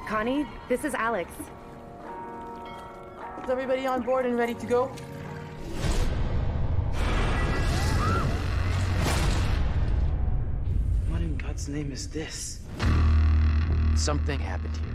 Connie, this is Alex. Is everybody on board and ready to go? What in God's name is this? Something happened here.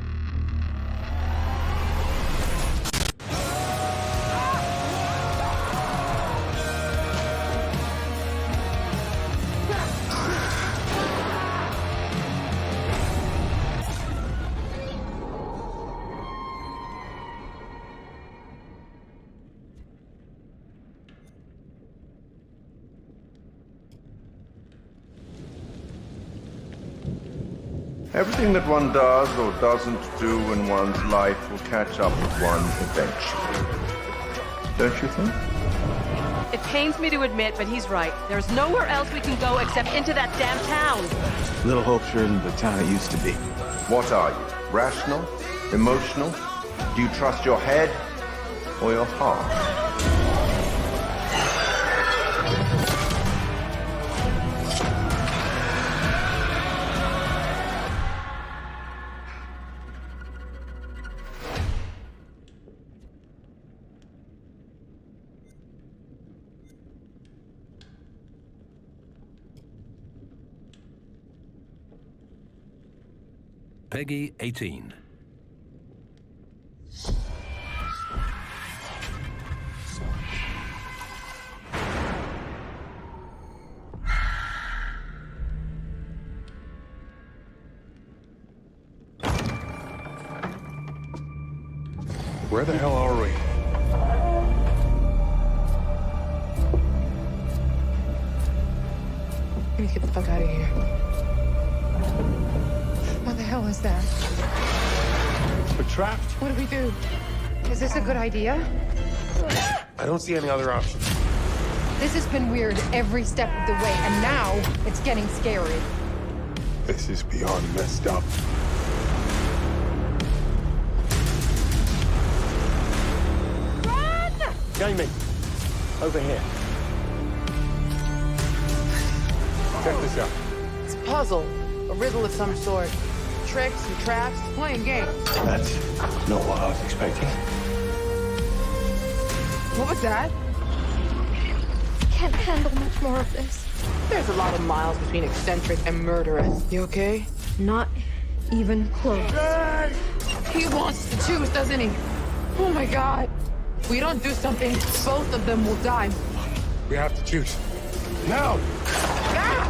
Everything that one does or doesn't do in one's life will catch up with one eventually. Don't you think? It pains me to admit, but he's right. There's nowhere else we can go except into that damn town. Little Hope sure isn't the town it used to be. What are you? Rational? Emotional? Do you trust your head or your heart? Peggy 18. Where the hell are we? We need to get the fuck out of here. What the hell is that? We're trapped. What do we do? Is this a good idea? I don't see any other option. This has been weird every step of the way, and now it's getting scary. This is beyond messed up. Run! Jamie, over here. Check this out. It's a puzzle, a riddle of some sort. Tricks and traps, playing games. That's not what I was expecting. What was that? Can't handle much more of this. There's a lot of miles between eccentric and murderous. You okay? Not even close. He wants to choose, doesn't he? Oh my God. If we don't do something, both of them will die. We have to choose. Now! Ah!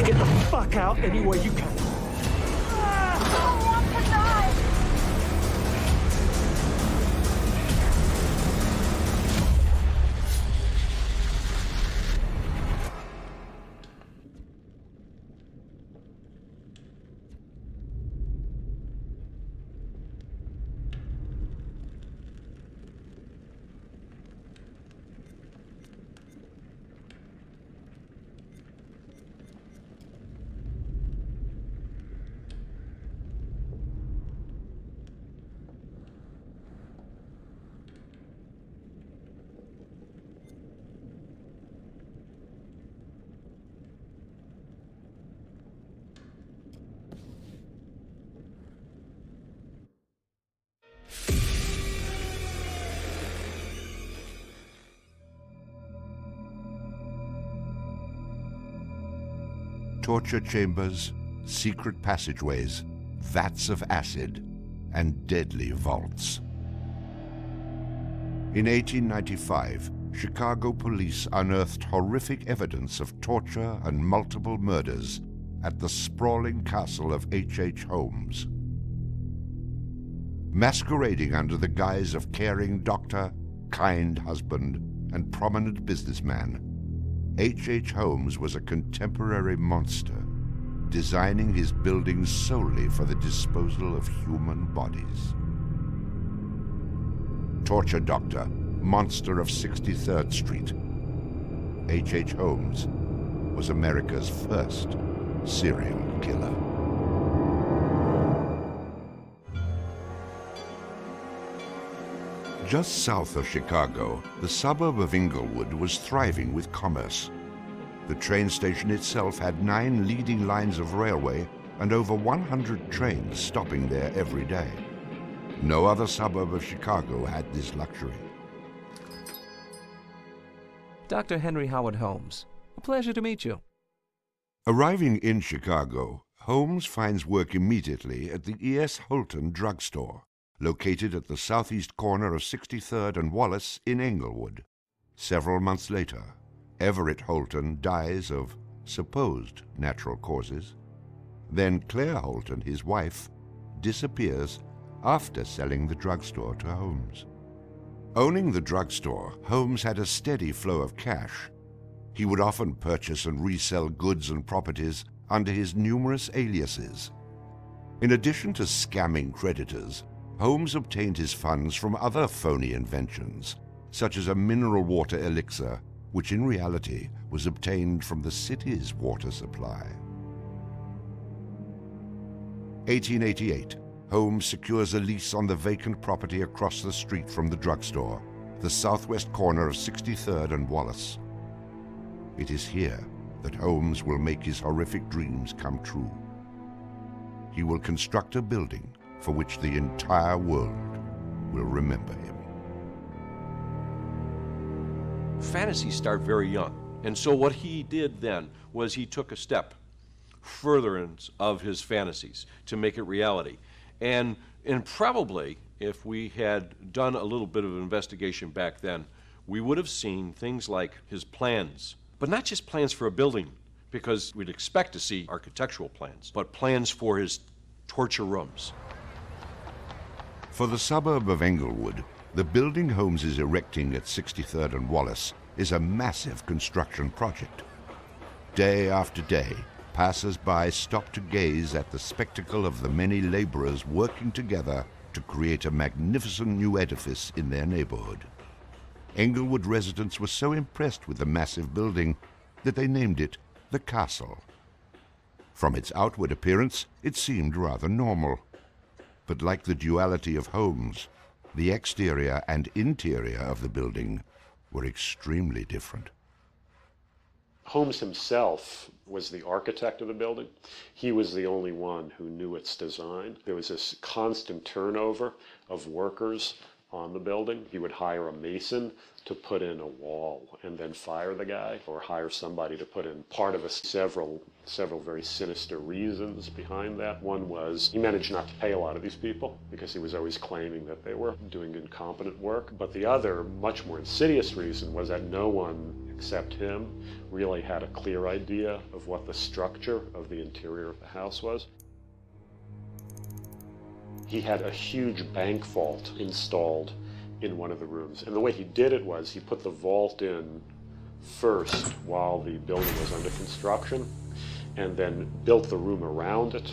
Get the fuck out any way you can. Torture chambers, secret passageways, vats of acid, and deadly vaults. In 1895, Chicago police unearthed horrific evidence of torture and multiple murders at the sprawling castle of H.H. Holmes. Masquerading under the guise of caring doctor, kind husband, and prominent businessman, H.H. Holmes was a contemporary monster, designing his buildings solely for the disposal of human bodies. Torture Doctor, Monster of 63rd Street. H.H. Holmes was America's first serial killer. Just south of Chicago, the suburb of Inglewood was thriving with commerce. The train station itself had 9 leading lines of railway and over 100 trains stopping there every day. No other suburb of Chicago had this luxury. Dr. Henry Howard Holmes, a pleasure to meet you. Arriving in Chicago, Holmes finds work immediately at the E.S. Holton drugstore, located at the southeast corner of 63rd and Wallace in Englewood. Several months later, Everett Holton dies of supposed natural causes. Then Claire Holton, his wife, disappears after selling the drugstore to Holmes. Owning the drugstore, Holmes had a steady flow of cash. He would often purchase and resell goods and properties under his numerous aliases. In addition to scamming creditors, Holmes obtained his funds from other phony inventions, such as a mineral water elixir, which in reality was obtained from the city's water supply. 1888, Holmes secures a lease on the vacant property across the street from the drugstore, the southwest corner of 63rd and Wallace. It is here that Holmes will make his horrific dreams come true. He will construct a building for which the entire world will remember him. Fantasies start very young, and so what he did then was he took a step furtherance of his fantasies to make it reality. And probably, if we had done a little bit of an investigation back then, we would have seen things like his plans, but not just plans for a building, because we'd expect to see architectural plans, but plans for his torture rooms. For the suburb of Englewood, the building Holmes is erecting at 63rd and Wallace is a massive construction project. Day after day, passers-by stop to gaze at the spectacle of the many laborers working together to create a magnificent new edifice in their neighborhood. Englewood residents were so impressed with the massive building that they named it the Castle. From its outward appearance, it seemed rather normal. But like the duality of Holmes, the exterior and interior of the building were extremely different. Holmes himself was the architect of the building. He was the only one who knew its design. There was this constant turnover of workers on the building. He would hire a mason to put in a wall and then fire the guy, or hire somebody to put in part of several very sinister reasons behind that. One was he managed not to pay a lot of these people because he was always claiming that they were doing incompetent work. But the other, much more insidious reason was that no one except him really had a clear idea of what the structure of the interior of the house was. He had a huge bank vault installed in one of the rooms. And the way he did it was he put the vault in first while the building was under construction, and then built the room around it.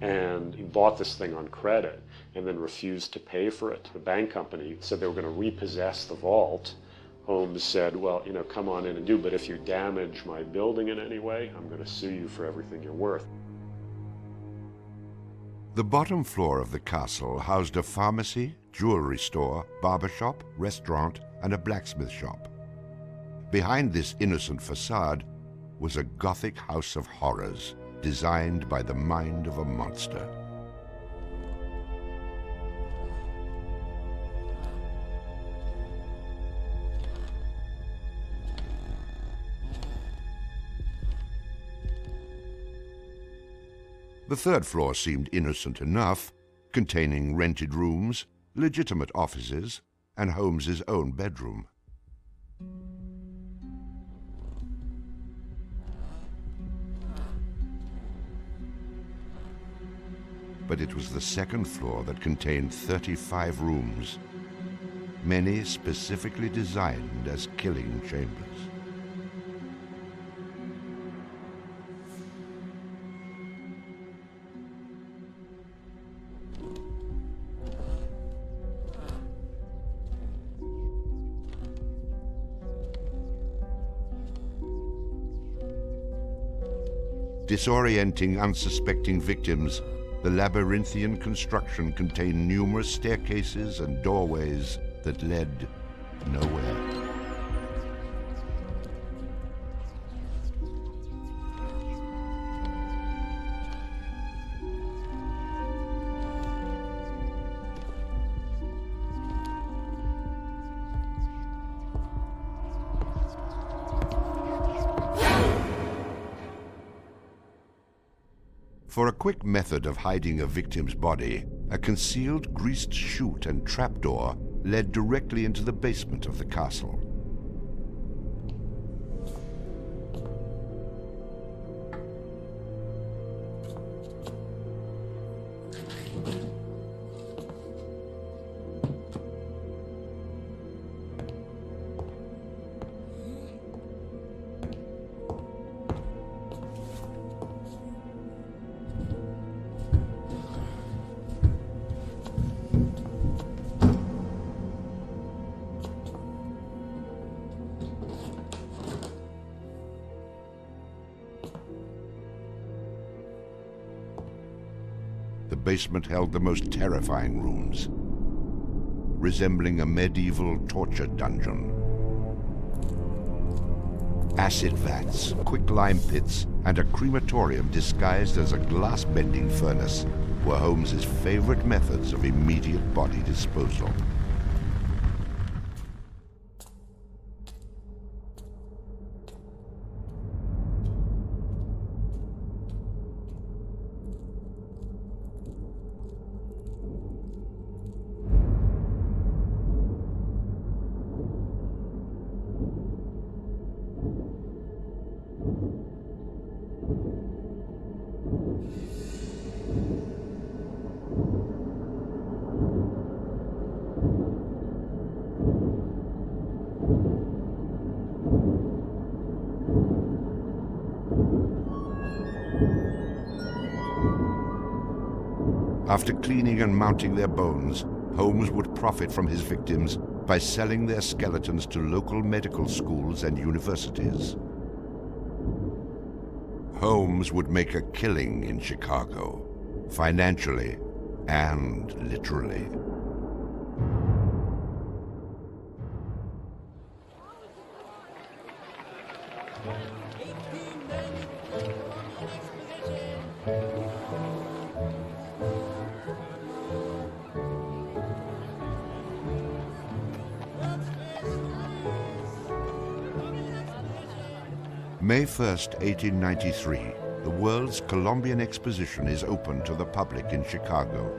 And he bought this thing on credit and then refused to pay for it. The bank company said they were going to repossess the vault. Holmes said, well, come on in and do, but if you damage my building in any way, I'm going to sue you for everything you're worth. The bottom floor of the castle housed a pharmacy, jewelry store, barber shop, restaurant, and a blacksmith shop. Behind this innocent facade was a Gothic house of horrors designed by the mind of a monster. The third floor seemed innocent enough, containing rented rooms, legitimate offices, and Holmes's own bedroom. But it was the second floor that contained 35 rooms, many specifically designed as killing chambers. Disorienting unsuspecting victims, the labyrinthian construction contained numerous staircases and doorways that led nowhere. For a quick method of hiding a victim's body, a concealed greased chute and trapdoor led directly into the basement of the castle. The basement held the most terrifying rooms, resembling a medieval torture dungeon. Acid vats, quicklime pits, and a crematorium disguised as a glass-bending furnace were Holmes's favorite methods of immediate body disposal. After cleaning and mounting their bones, Holmes would profit from his victims by selling their skeletons to local medical schools and universities. Holmes would make a killing in Chicago, financially and literally. May 1st, 1893, the World's Columbian Exposition is open to the public in Chicago.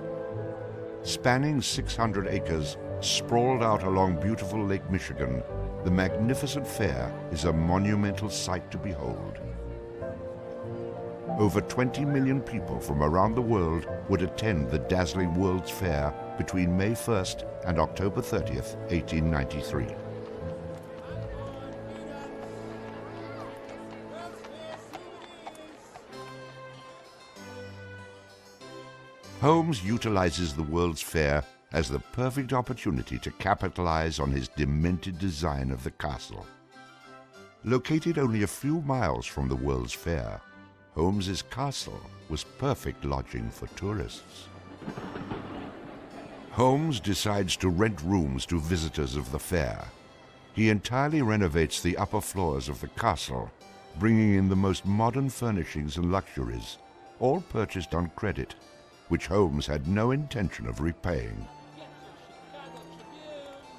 Spanning 600 acres, sprawled out along beautiful Lake Michigan, the magnificent fair is a monumental sight to behold. Over 20 million people from around the world would attend the dazzling World's Fair between May 1st and October 30th, 1893. Holmes utilizes the World's Fair as the perfect opportunity to capitalize on his demented design of the castle. Located only a few miles from the World's Fair, Holmes's castle was perfect lodging for tourists. Holmes decides to rent rooms to visitors of the fair. He entirely renovates the upper floors of the castle, bringing in the most modern furnishings and luxuries, all purchased on credit, which Holmes had no intention of repaying.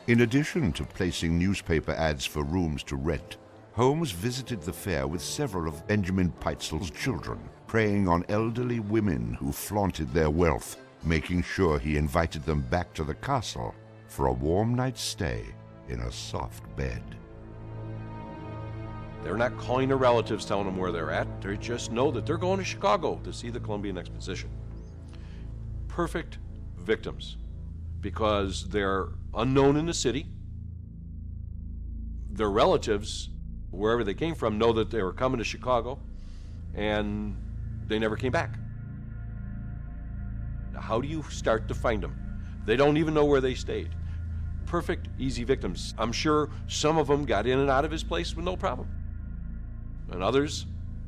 In addition to placing newspaper ads for rooms to rent, Holmes visited the fair with several of Benjamin Pitezel's children, preying on elderly women who flaunted their wealth, making sure he invited them back to the castle for a warm night's stay in a soft bed. They're not calling their relatives, telling them where they're at. They just know that they're going to Chicago to see the Columbian Exposition. Perfect victims, because they're unknown in the city. Their relatives, wherever they came from, know that they were coming to Chicago, and they never came back. Now, how do you start to find them? They don't even know where they stayed. Perfect, easy victims. I'm sure some of them got in and out of his place with no problem. And others,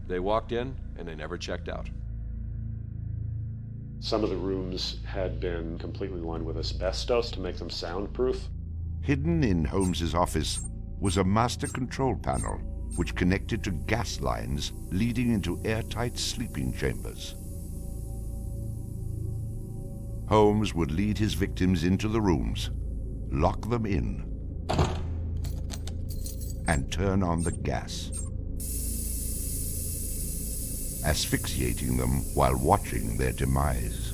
they walked in and they never checked out. Some of the rooms had been completely lined with asbestos to make them soundproof. Hidden in Holmes's office was a master control panel which connected to gas lines leading into airtight sleeping chambers. Holmes would lead his victims into the rooms, lock them in, and turn on the gas. asphyxiating them while watching their demise.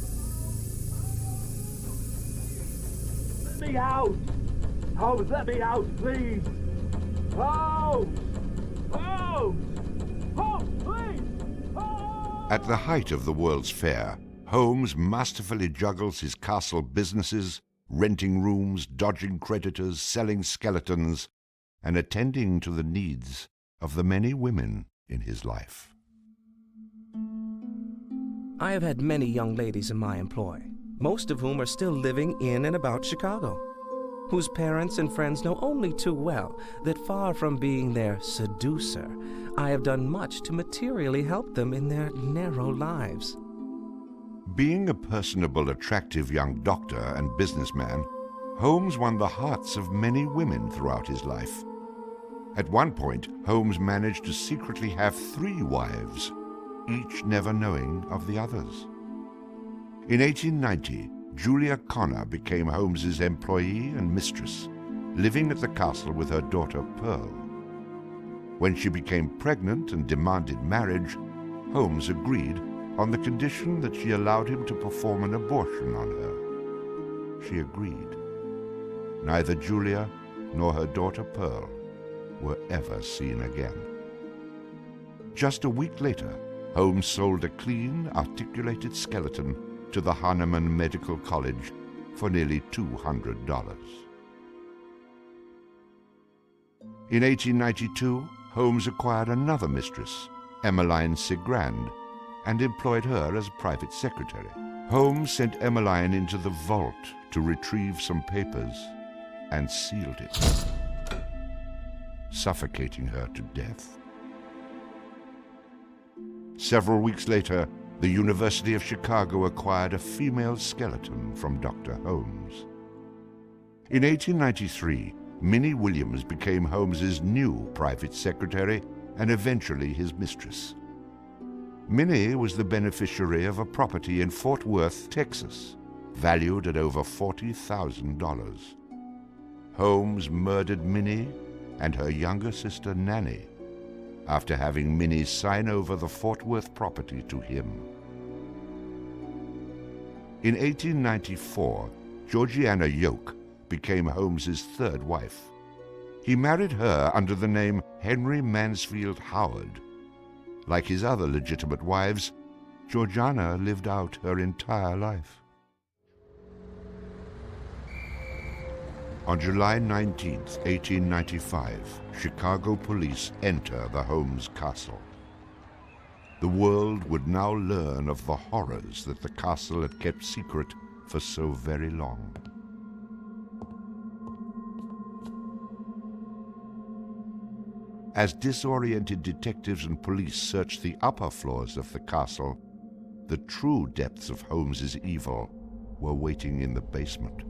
Let me out! Holmes, let me out, please! Holmes! Holmes! Holmes, please! Holmes! At the height of the World's Fair, Holmes masterfully juggles his castle businesses, renting rooms, dodging creditors, selling skeletons, and attending to the needs of the many women in his life. I have had many young ladies in my employ, most of whom are still living in and about Chicago, whose parents and friends know only too well that far from being their seducer, I have done much to materially help them in their narrow lives. Being a personable, attractive young doctor and businessman, Holmes won the hearts of many women throughout his life. At one point, Holmes managed to secretly have 3 wives, each never knowing of the others. In 1890, Julia Connor became Holmes's employee and mistress, living at the castle with her daughter Pearl. When she became pregnant and demanded marriage, Holmes agreed on the condition that she allowed him to perform an abortion on her. She agreed. Neither Julia nor her daughter Pearl were ever seen again. Just a week later, Holmes sold a clean, articulated skeleton to the Hahnemann Medical College for nearly $200. In 1892, Holmes acquired another mistress, Emmeline Cigrand, and employed her as private secretary. Holmes sent Emmeline into the vault to retrieve some papers and sealed it, suffocating her to death. Several weeks later, the University of Chicago acquired a female skeleton from Dr. Holmes. In 1893, Minnie Williams became Holmes's new private secretary and eventually his mistress. Minnie was the beneficiary of a property in Fort Worth, Texas, valued at over $40,000. Holmes murdered Minnie and her younger sister Nanny after having Minnie sign over the Fort Worth property to him. In 1894, Georgiana Yoke became Holmes's 3rd wife. He married her under the name Henry Mansfield Howard. Like his other legitimate wives, Georgiana lived out her entire life. On July 19, 1895, Chicago police enter the Holmes castle. The world would now learn of the horrors that the castle had kept secret for so very long. As disoriented detectives and police searched the upper floors of the castle, the true depths of Holmes's evil were waiting in the basement.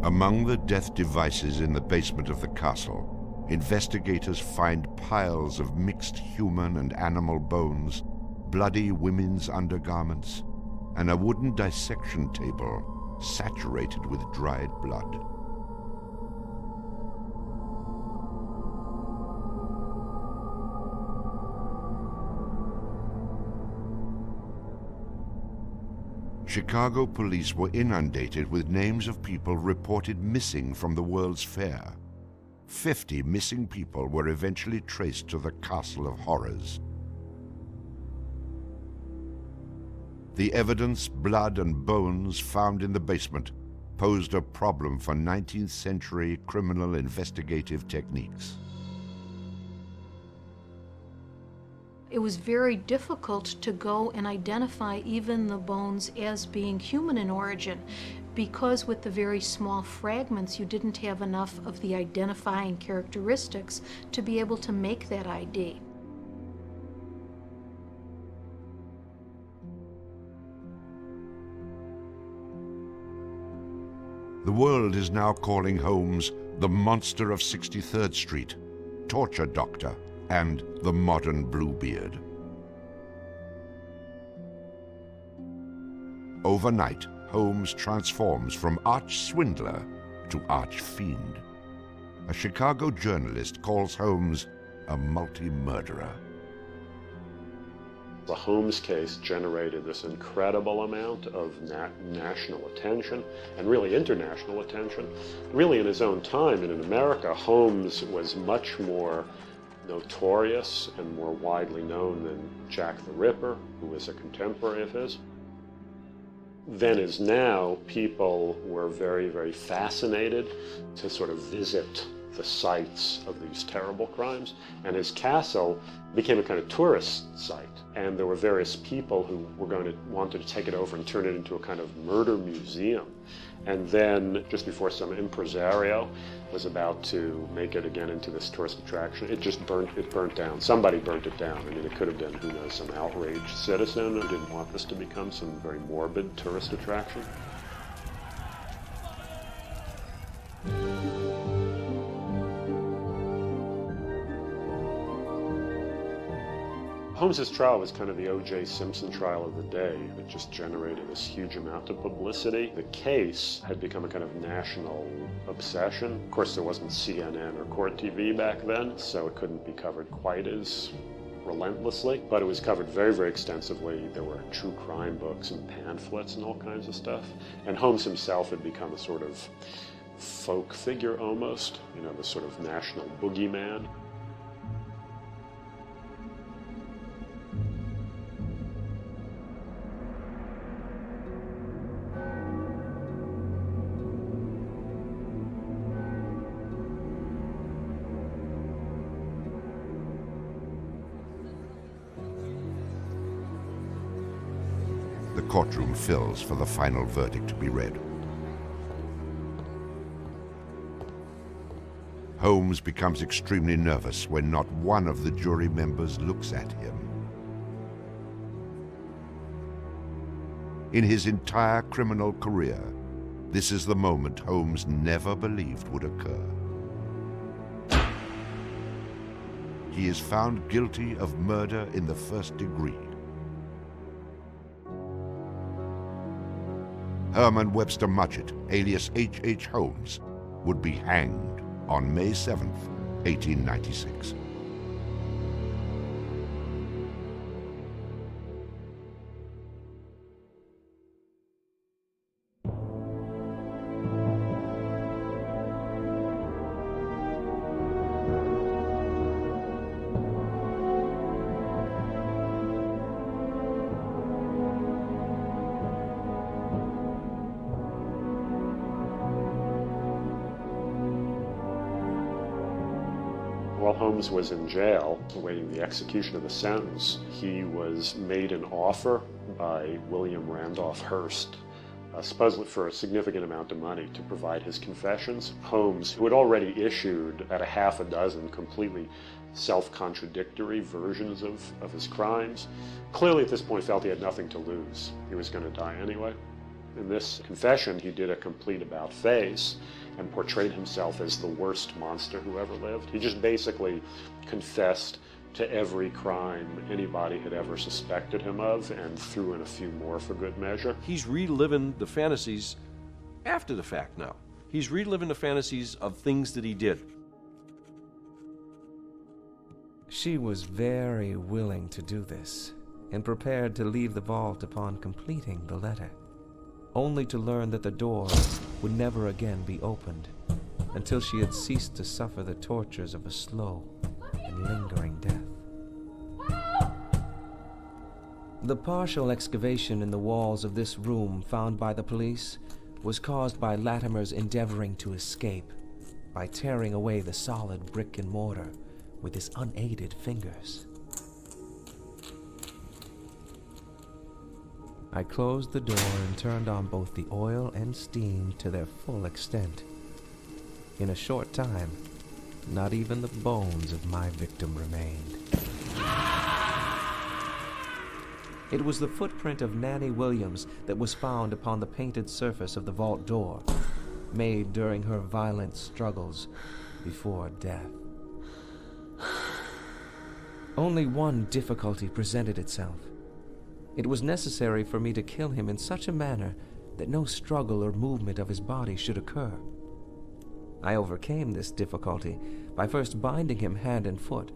Among the death devices in the basement of the castle, investigators find piles of mixed human and animal bones, bloody women's undergarments, and a wooden dissection table saturated with dried blood. Chicago police were inundated with names of people reported missing from the World's Fair. 50 missing people were eventually traced to the Castle of Horrors. The evidence, blood and bones found in the basement posed a problem for 19th century criminal investigative techniques. It was very difficult to go and identify even the bones as being human in origin, because with the very small fragments you didn't have enough of the identifying characteristics to be able to make that ID. The world is now calling Holmes the monster of 63rd Street, torture doctor, and the modern Bluebeard. Overnight, Holmes transforms from arch-swindler to arch-fiend. A Chicago journalist calls Holmes a multi-murderer. The Holmes case generated this incredible amount of national attention and really international attention. Really in his own time and in America, Holmes was much more notorious and more widely known than Jack the Ripper, who was a contemporary of his. Then as now, people were very, very fascinated to sort of visit the sites of these terrible crimes, and his castle became a kind of tourist site. And there were various people who wanted to take it over and turn it into a kind of murder museum. And then, just before some impresario was about to make it again into this tourist attraction, it burnt down. Somebody burnt it down. I mean, it could have been, who knows, some outraged citizen who didn't want this to become some very morbid tourist attraction. Holmes's trial was kind of the O.J. Simpson trial of the day. It just generated this huge amount of publicity. The case had become a kind of national obsession. Of course, there wasn't CNN or Court TV back then, so it couldn't be covered quite as relentlessly, but it was covered very, very extensively. There were true crime books and pamphlets and all kinds of stuff. And Holmes himself had become a sort of folk figure almost, you know, the sort of national boogeyman. The courtroom fills for the final verdict to be read. Holmes becomes extremely nervous when not one of the jury members looks at him. In his entire criminal career, this is the moment Holmes never believed would occur. He is found guilty of murder in the first degree. Herman Webster Mudgett, alias H.H. Holmes, would be hanged on May 7th, 1896. While Holmes was in jail, awaiting the execution of the sentence, he was made an offer by William Randolph Hearst, supposedly for a significant amount of money, to provide his confessions. Holmes, who had already issued at a half a dozen completely self-contradictory versions of his crimes, clearly at this point felt he had nothing to lose. He was going to die anyway. In this confession, he did a complete about-face and portrayed himself as the worst monster who ever lived. He just basically confessed to every crime anybody had ever suspected him of and threw in a few more for good measure. He's reliving the fantasies after the fact now. He's reliving the fantasies of things that he did. She was very willing to do this and prepared to leave the vault upon completing the letter, only to learn that the door would never again be opened until she had ceased to suffer the tortures of a slow and lingering death. The partial excavation in the walls of this room found by the police was caused by Latimer's endeavoring to escape by tearing away the solid brick and mortar with his unaided fingers. I closed the door and turned on both the oil and steam to their full extent. In a short time, not even the bones of my victim remained. It was the footprint of Nanny Williams that was found upon the painted surface of the vault door, made during her violent struggles before death. Only one difficulty presented itself. It was necessary for me to kill him in such a manner that no struggle or movement of his body should occur. I overcame this difficulty by first binding him hand and foot,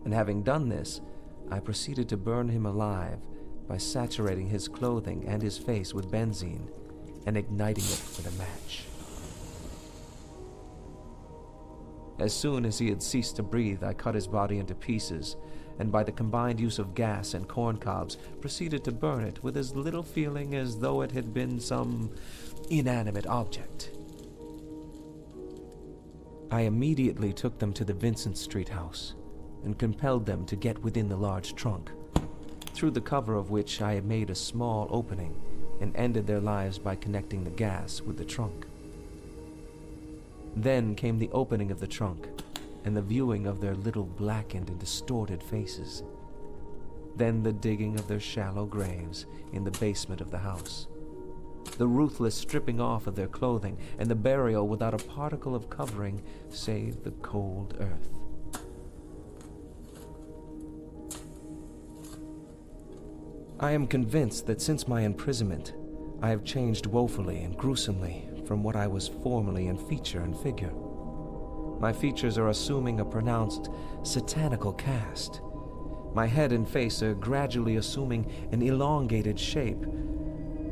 and having done this, I proceeded to burn him alive by saturating his clothing and his face with benzene and igniting it with a match. As soon as he had ceased to breathe, I cut his body into pieces, and by the combined use of gas and corn cobs, proceeded to burn it with as little feeling as though it had been some inanimate object. I immediately took them to the Vincent Street house and compelled them to get within the large trunk, through the cover of which I had made a small opening and ended their lives by connecting the gas with the trunk. Then came the opening of the trunk and the viewing of their little blackened and distorted faces. Then the digging of their shallow graves in the basement of the house. The ruthless stripping off of their clothing and the burial without a particle of covering save the cold earth. I am convinced that since my imprisonment, I have changed woefully and gruesomely from what I was formerly in feature and figure. My features are assuming a pronounced satanical cast. My head and face are gradually assuming an elongated shape.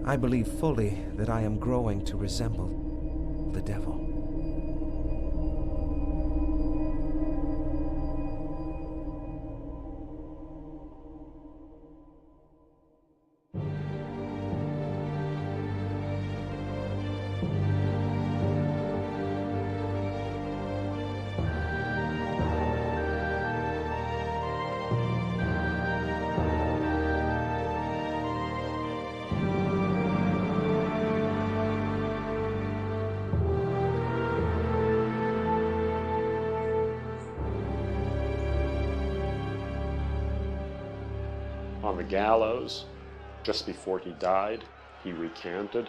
I believe fully that I am growing to resemble the devil. On the gallows, just before he died, he recanted.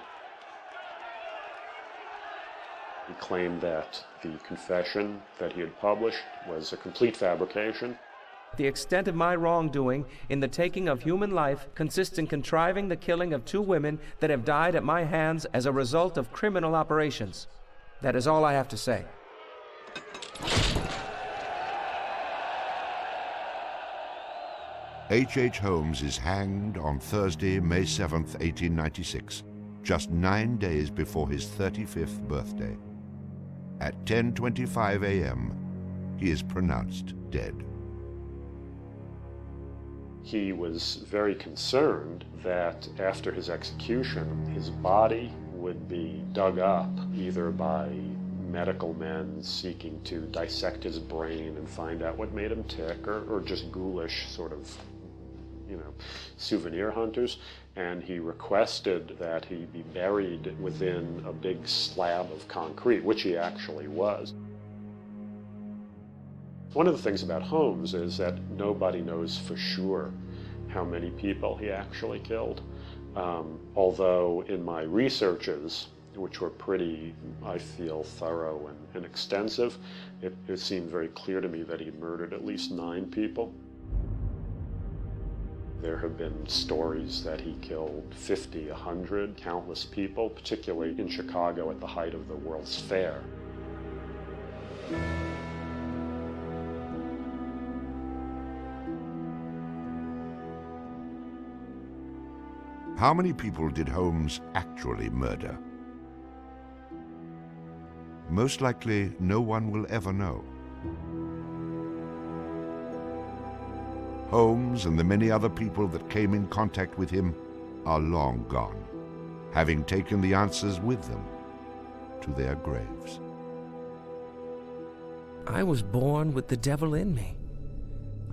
He claimed that the confession that he had published was a complete fabrication. The extent of my wrongdoing in the taking of human life consists in contriving the killing of 2 women that have died at my hands as a result of criminal operations. That is all I have to say. H.H. Holmes is hanged on Thursday, May 7th, 1896, just 9 days before his 35th birthday. At 10:25 a.m., he is pronounced dead. He was very concerned that after his execution, his body would be dug up either by medical men seeking to dissect his brain and find out what made him tick, or just ghoulish sort of, souvenir hunters. And he requested that he be buried within a big slab of concrete, which he actually was. One of the things about Holmes is that nobody knows for sure how many people he actually killed. Although in my researches, which were pretty, I feel, thorough and extensive, it seemed very clear to me that he murdered at least 9 people. There have been stories that he killed 50, 100, countless people, particularly in Chicago at the height of the World's Fair. How many people did Holmes actually murder? Most likely, no one will ever know. Holmes and the many other people that came in contact with him are long gone, having taken the answers with them to their graves. I was born with the devil in me.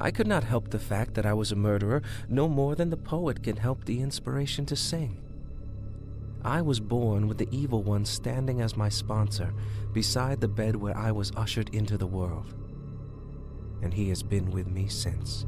I could not help the fact that I was a murderer no more than the poet can help the inspiration to sing. I was born with the evil one standing as my sponsor beside the bed where I was ushered into the world. And he has been with me since.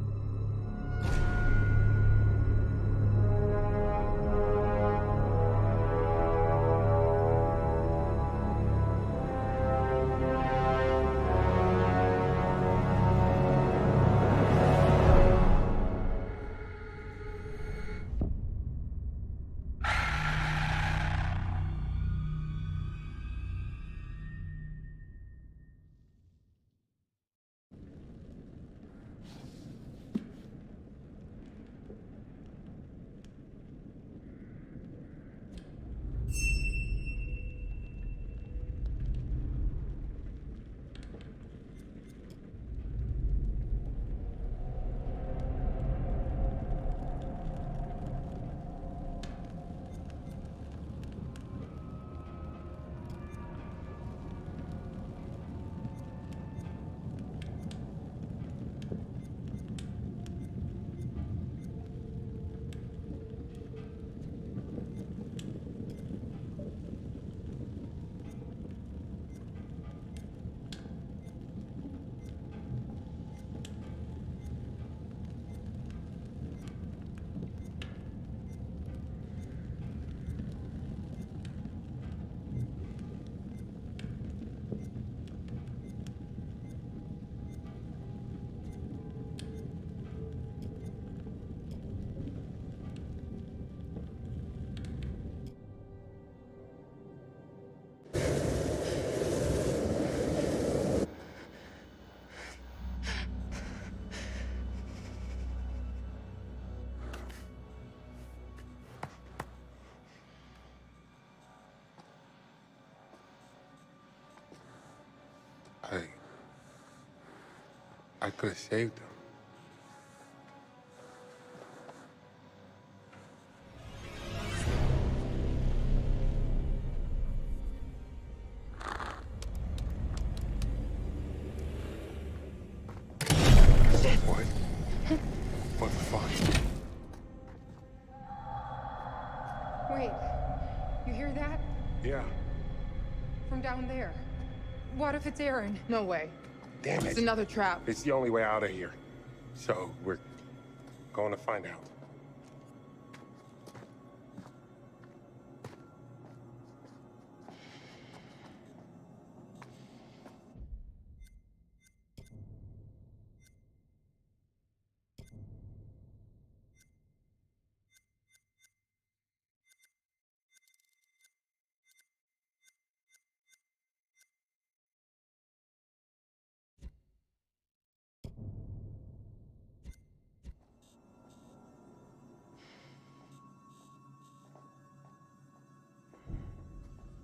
I could have saved him. What? What the fuck? Wait, you hear that? Yeah. From down there. What if it's Aaron? No way. Damn it. It's another trap. It's the only way out of here. So we're going to find out.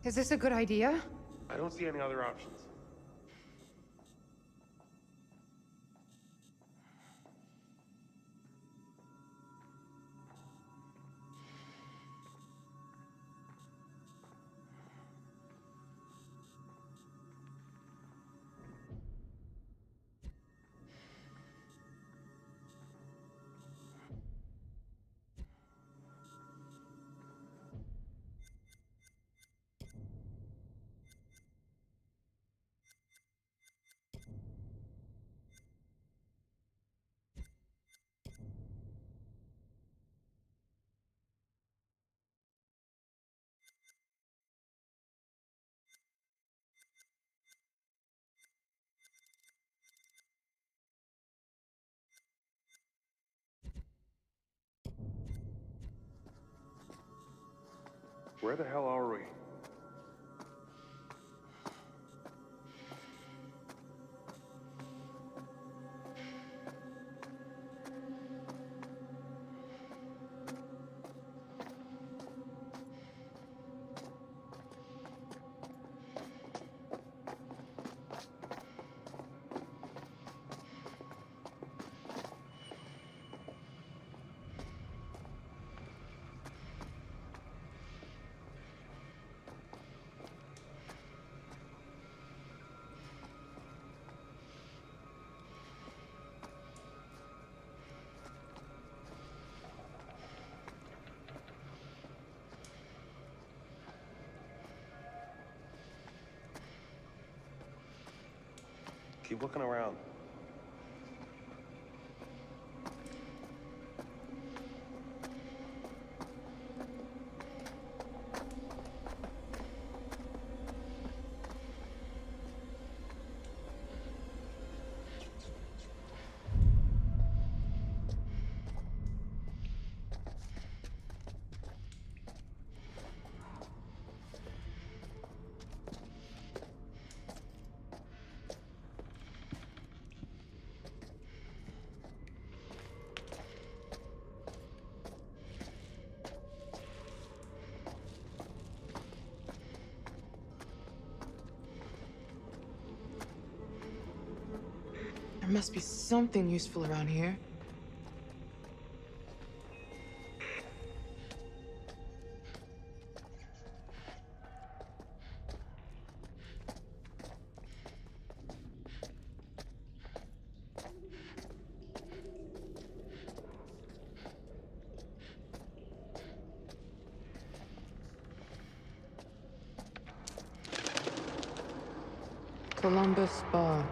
Is this a good idea? I don't see any other options. Where the hell are we? Keep looking around. There must be something useful around here. Columbus Spa.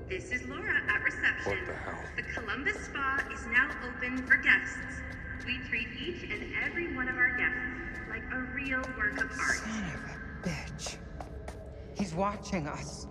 This is Laura at reception. What the hell? The Columbus Spa is now open for guests. We treat each and every one of our guests like a real work of art. Son of a bitch. He's watching us.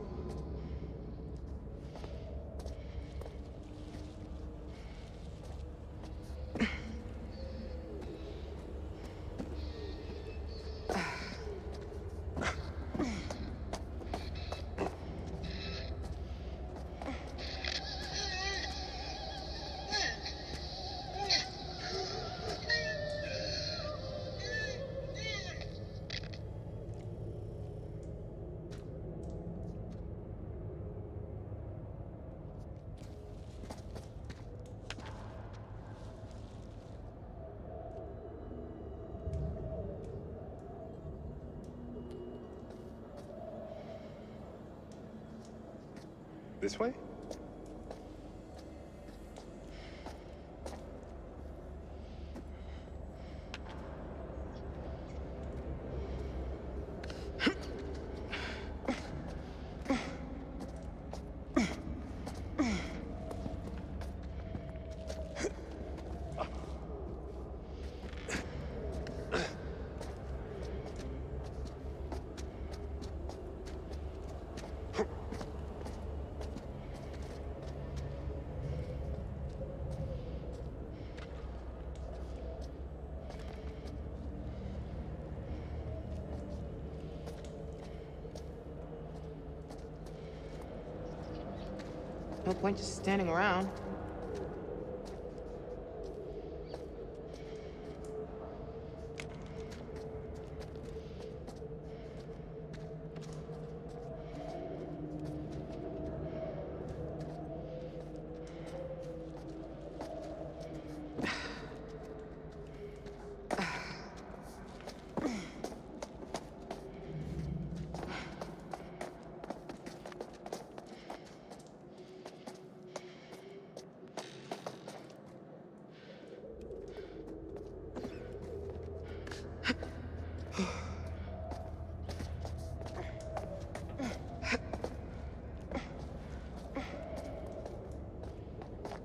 This way? No point just standing around.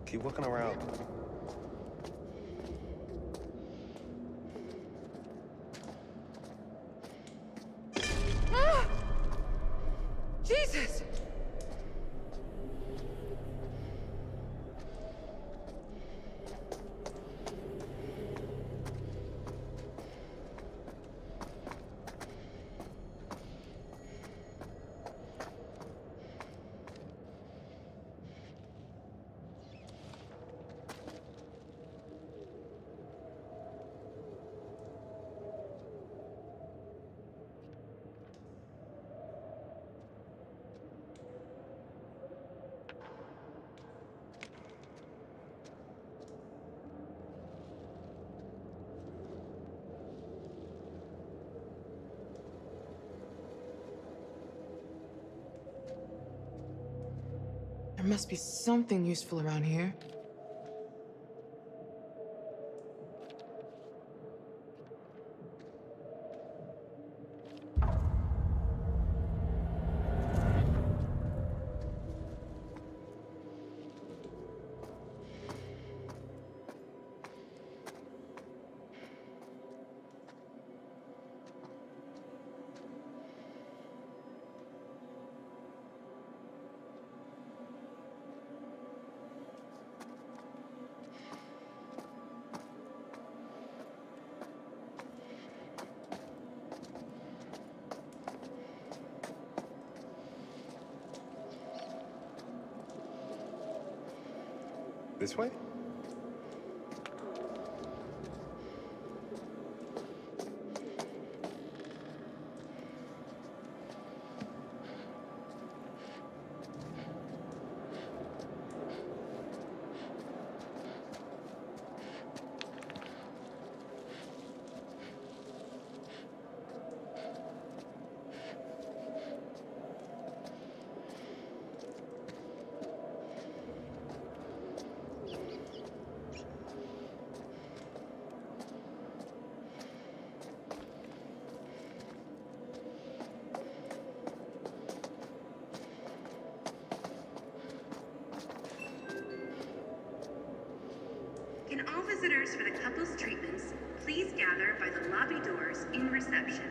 Keep looking around. Ah! Jesus! There must be something useful around here. This way? Can all visitors for the couple's treatments please gather by the lobby doors in reception?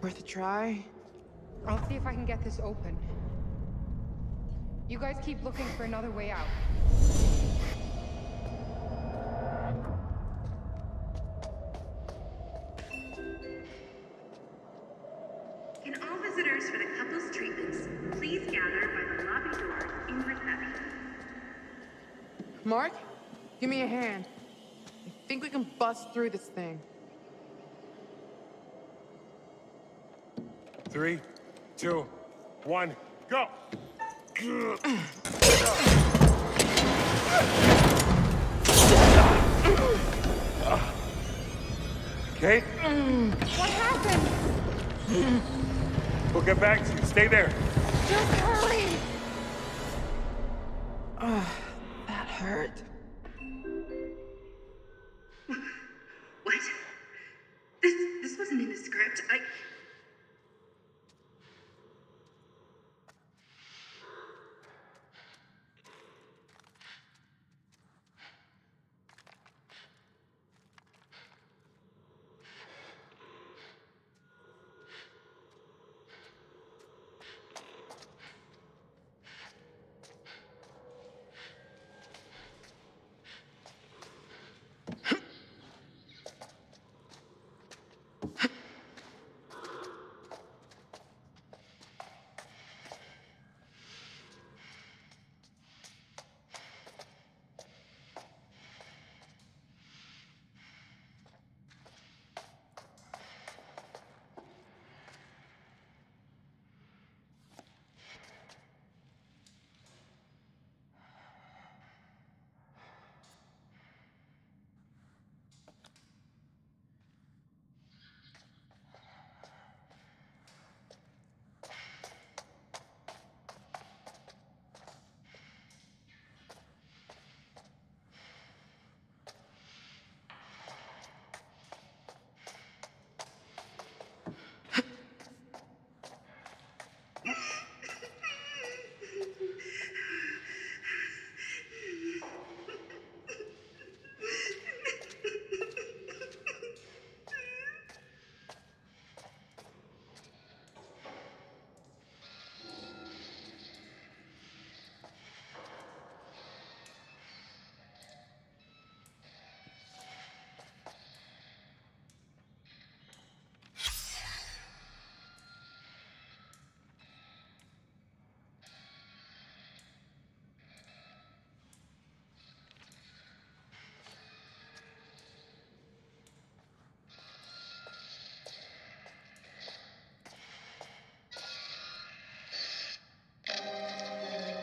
Worth a try? I'll see if I can get this open. You guys keep looking for another way out. Can all visitors for the couple's treatments please gather by the lobby doors in reception? Mark, give me a hand. I think we can bust through this thing. 3, 2, 1, go! Okay? What happened? We'll get back to you. Stay there. Just hurry! That hurt. What? This wasn't in the script.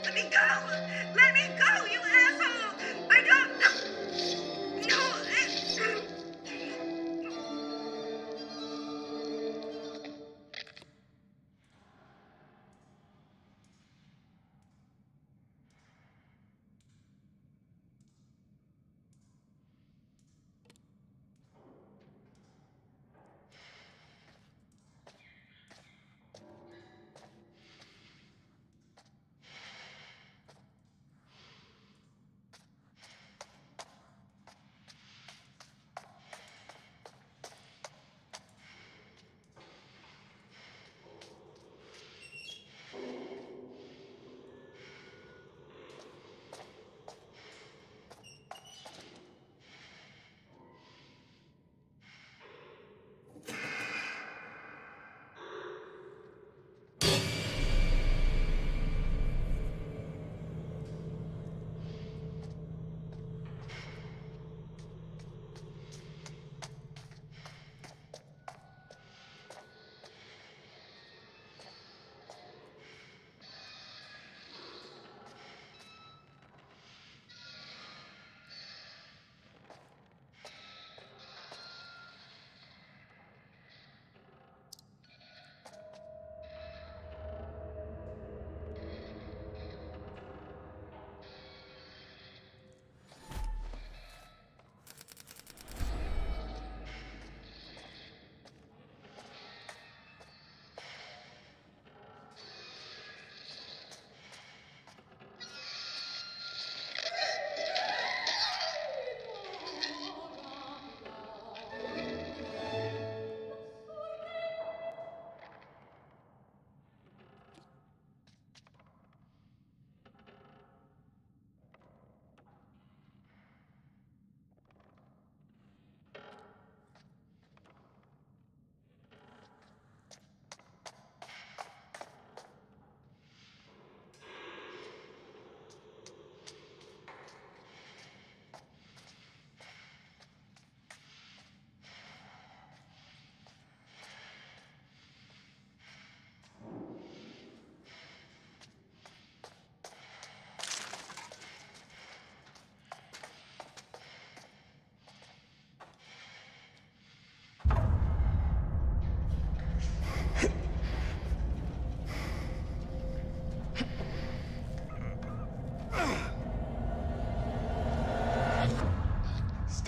Let me go! Let me go, you asshole! I don't... No!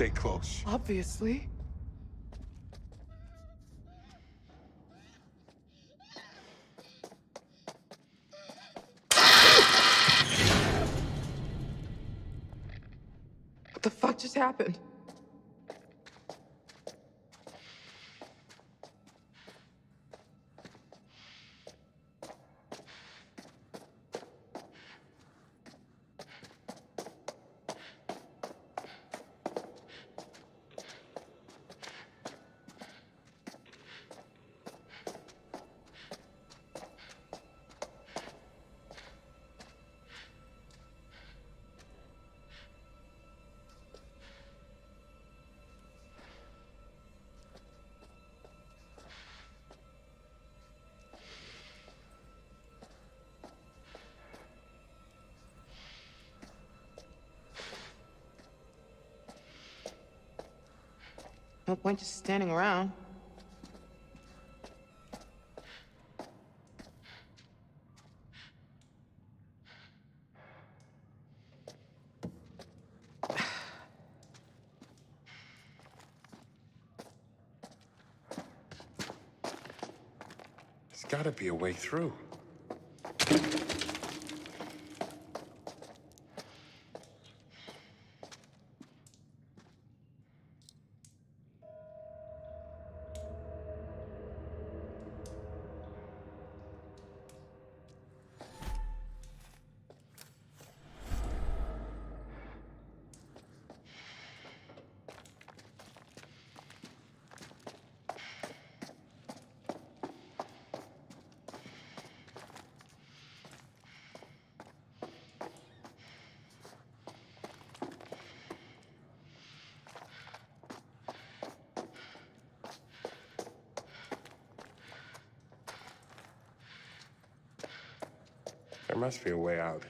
stay close. Obviously. What the fuck just happened? No point just standing around. There's gotta be a way through. There must be a way out.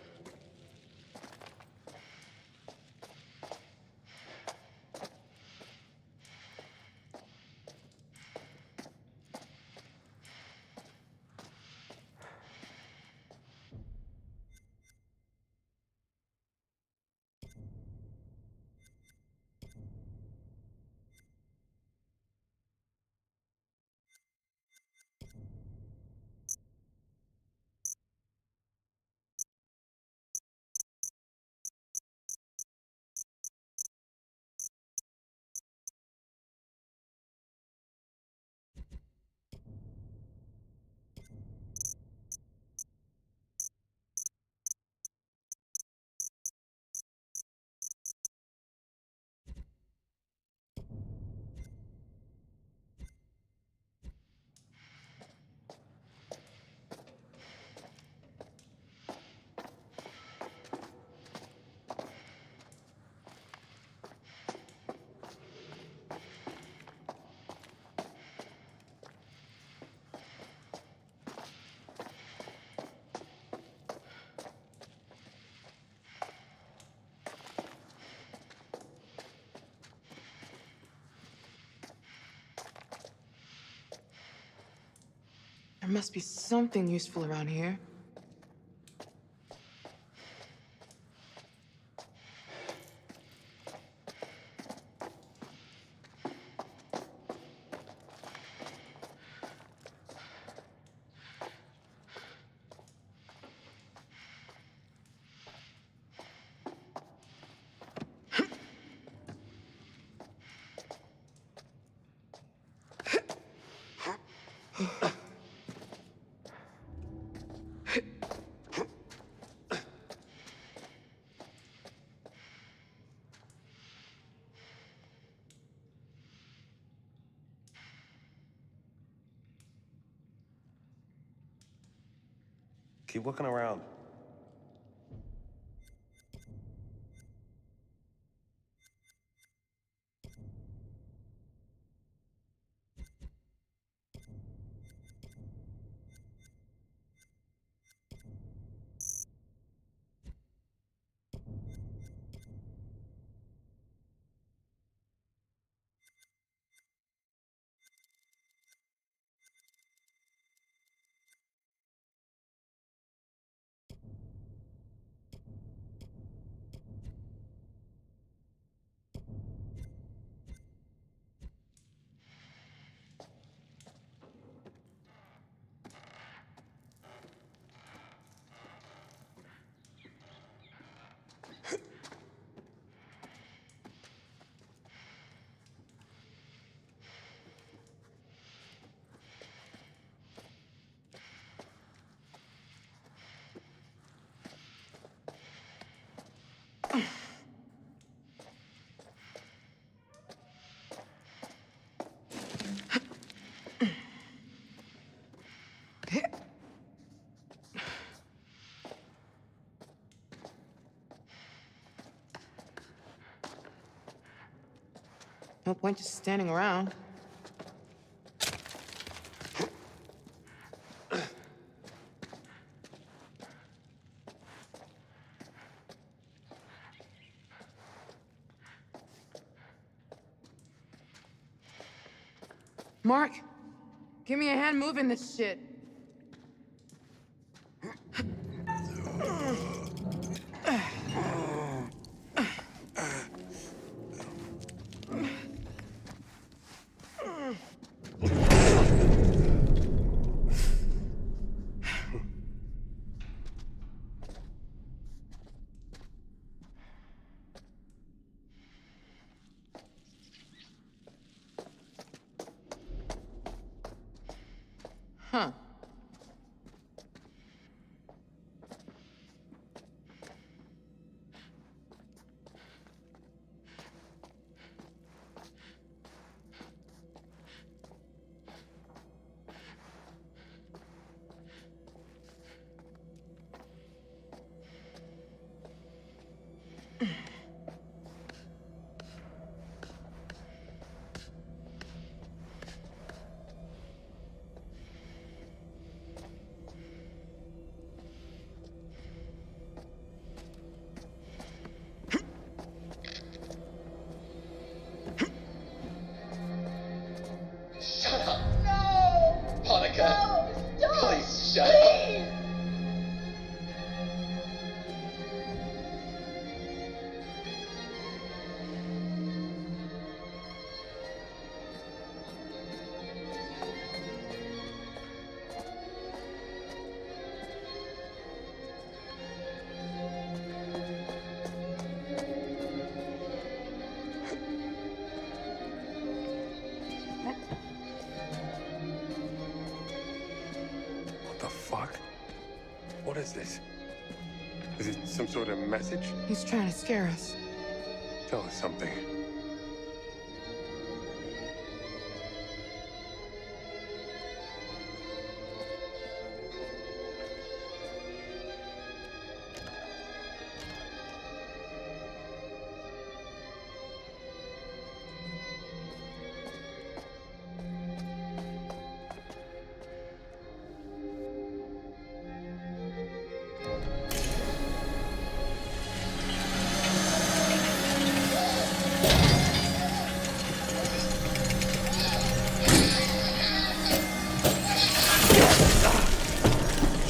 There must be something useful around here. Keep looking around. No point just standing around. Mark, give me a hand moving this shit. Huh. Shut up! No! Monica! No! Stop! Please, shut up! What the fuck? What is this? Is it some sort of message? He's trying to scare us. Tell us something.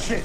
Shit!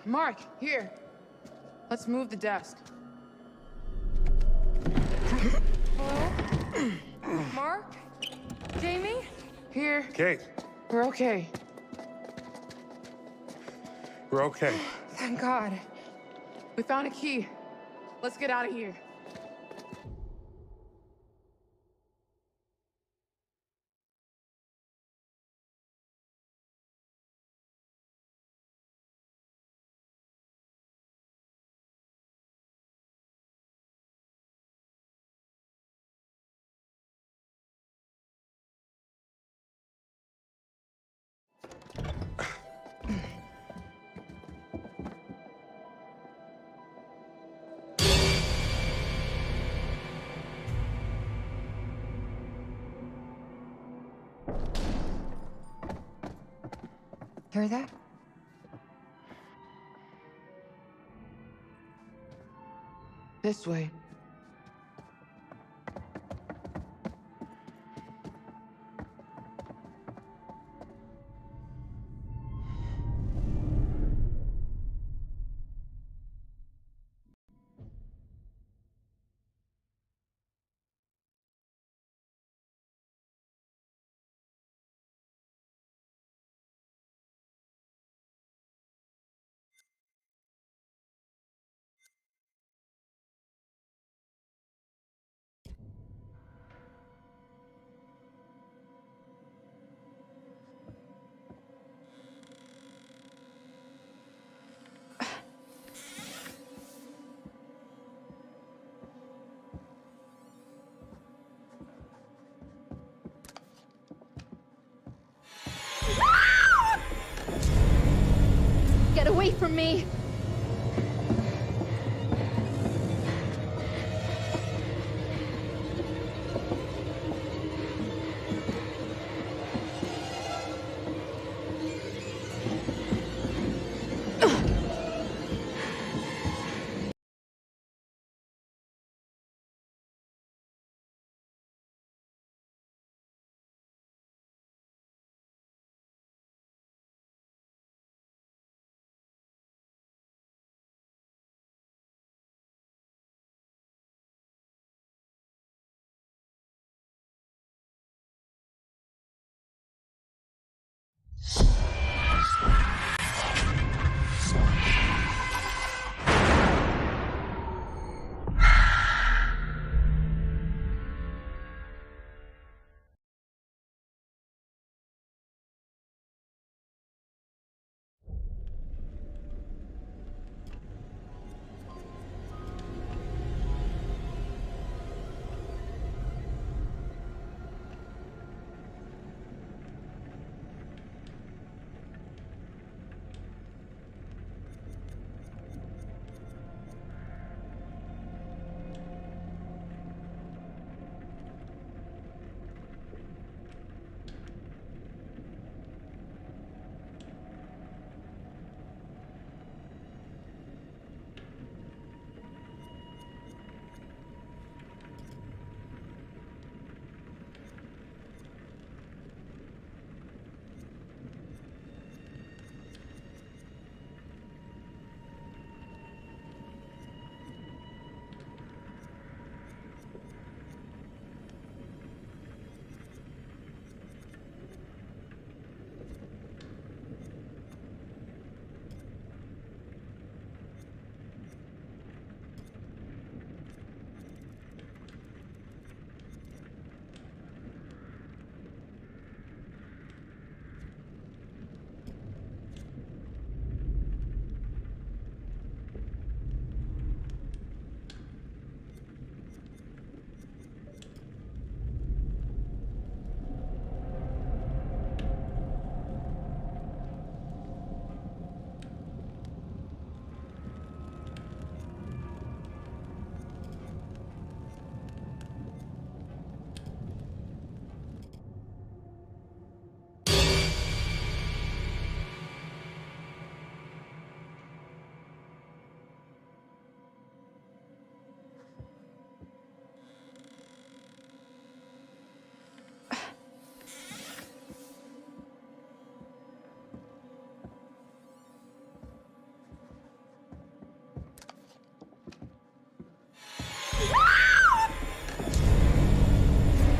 Mark, here. Let's move the desk. Hello? Mark? Jamie? Here. Kate, We're okay. we're okay. Thank God. We found a key. Let's get out of here. Hear that? This way. Get away from me!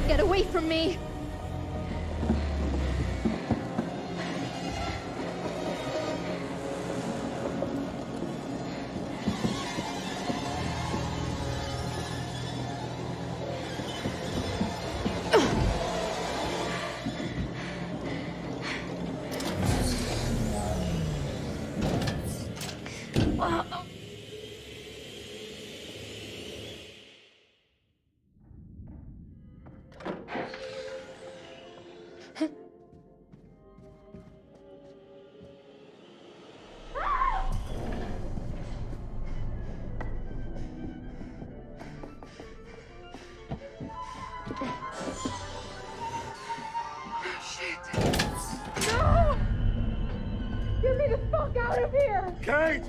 Get away from me! fuck out of here! Kate!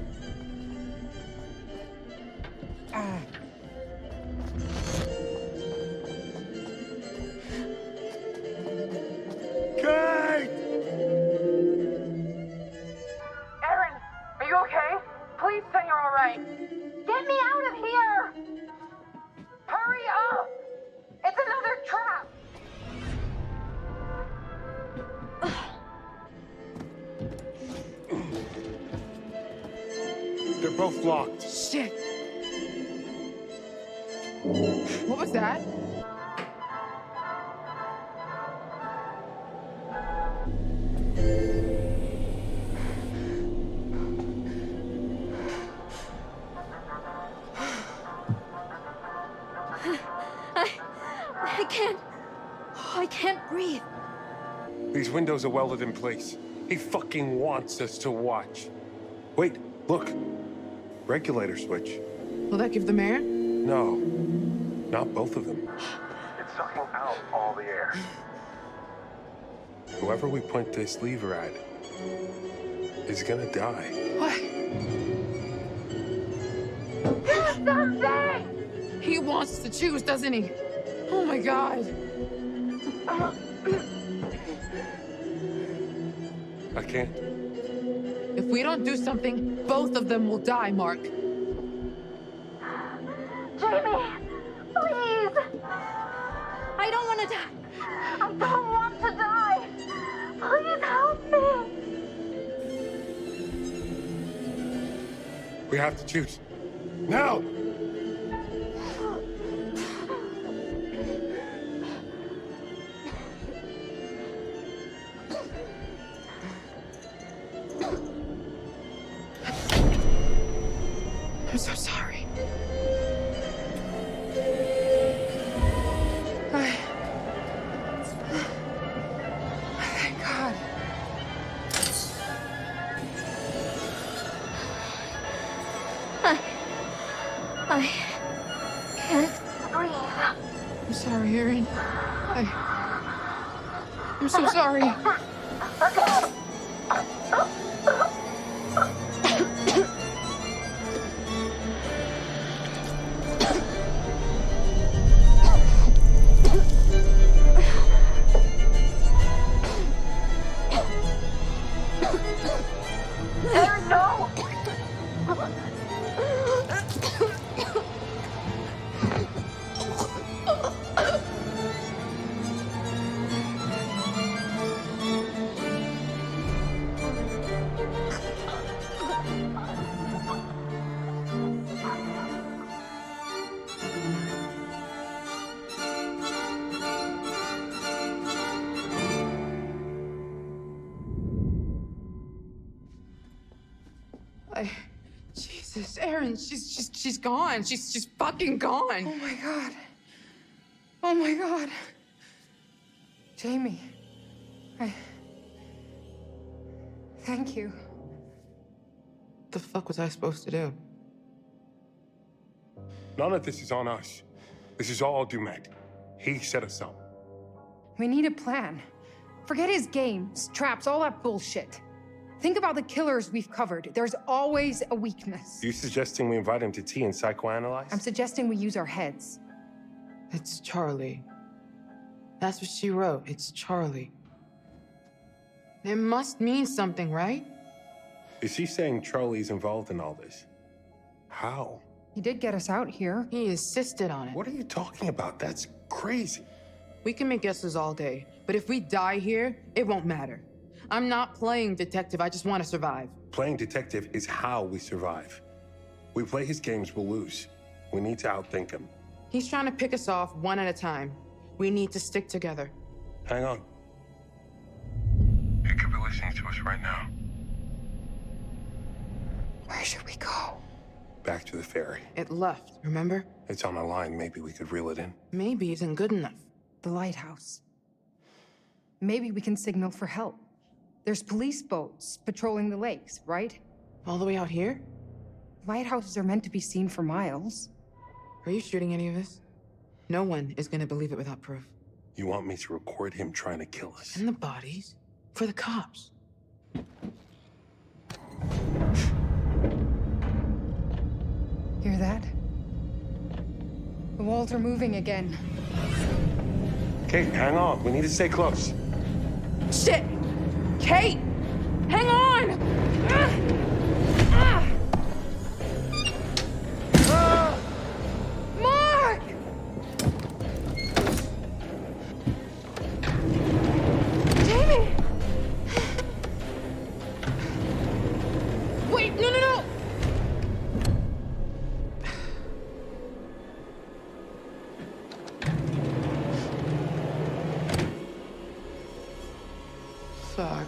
Kate! Erin, are you okay? Please say you're all right. Get me out of here! Hurry up! It's another trap! They're both locked. Shit. What was that? I can't breathe. These windows are welded in place. He fucking wants us to watch. Wait, look. Regulator switch. Will that give the mayor? No, not both of them. It's sucking out all the air. Whoever we point this lever at is gonna die. What? Do something! He wants to choose, doesn't he? Oh my God. I can't. If we don't do something, both of them will die, Mark. Jamie, please. I don't want to die. I don't want to die. Please help me. We have to choose. Now! I'm so sorry. Thank God. I can't breathe. I'm sorry, Erin. I'm so sorry. Erin, no! Jesus, Erin, she's gone. She's fucking gone. Oh my God. Oh my God. Jamie, thank you. What the fuck was I supposed to do? None of this is on us. This is all Dumet. He set us up. We need a plan. Forget his games, traps, all that bullshit. Think about the killers we've covered. There's always a weakness. You suggesting we invite him to tea and psychoanalyze? I'm suggesting we use our heads. It's Charlie. That's what she wrote. It's Charlie. It must mean something, right? Is she saying Charlie's involved in all this? How? He did get us out here. He insisted on it. What are you talking about? That's crazy. We can make guesses all day, but if we die here, it won't matter. I'm not playing detective, I just want to survive. Playing detective is how we survive. We play his games, we'll lose. We need to outthink him. He's trying to pick us off one at a time. We need to stick together. Hang on. He could be listening to us right now. Where should we go? Back to the ferry. It left, remember? It's on a line, maybe we could reel it in. Maybe isn't good enough. The lighthouse. Maybe we can signal for help. There's police boats patrolling the lakes, right? All the way out here? Lighthouses are meant to be seen for miles. Are you shooting any of this? No one is gonna believe it without proof. You want me to record him trying to kill us? And the bodies? For the cops. Hear that? The walls are moving again. Kate, hang on. We need to stay close. Shit! Kate! Hang on! Mark! Jamie! Wait, no, no, no! Fuck.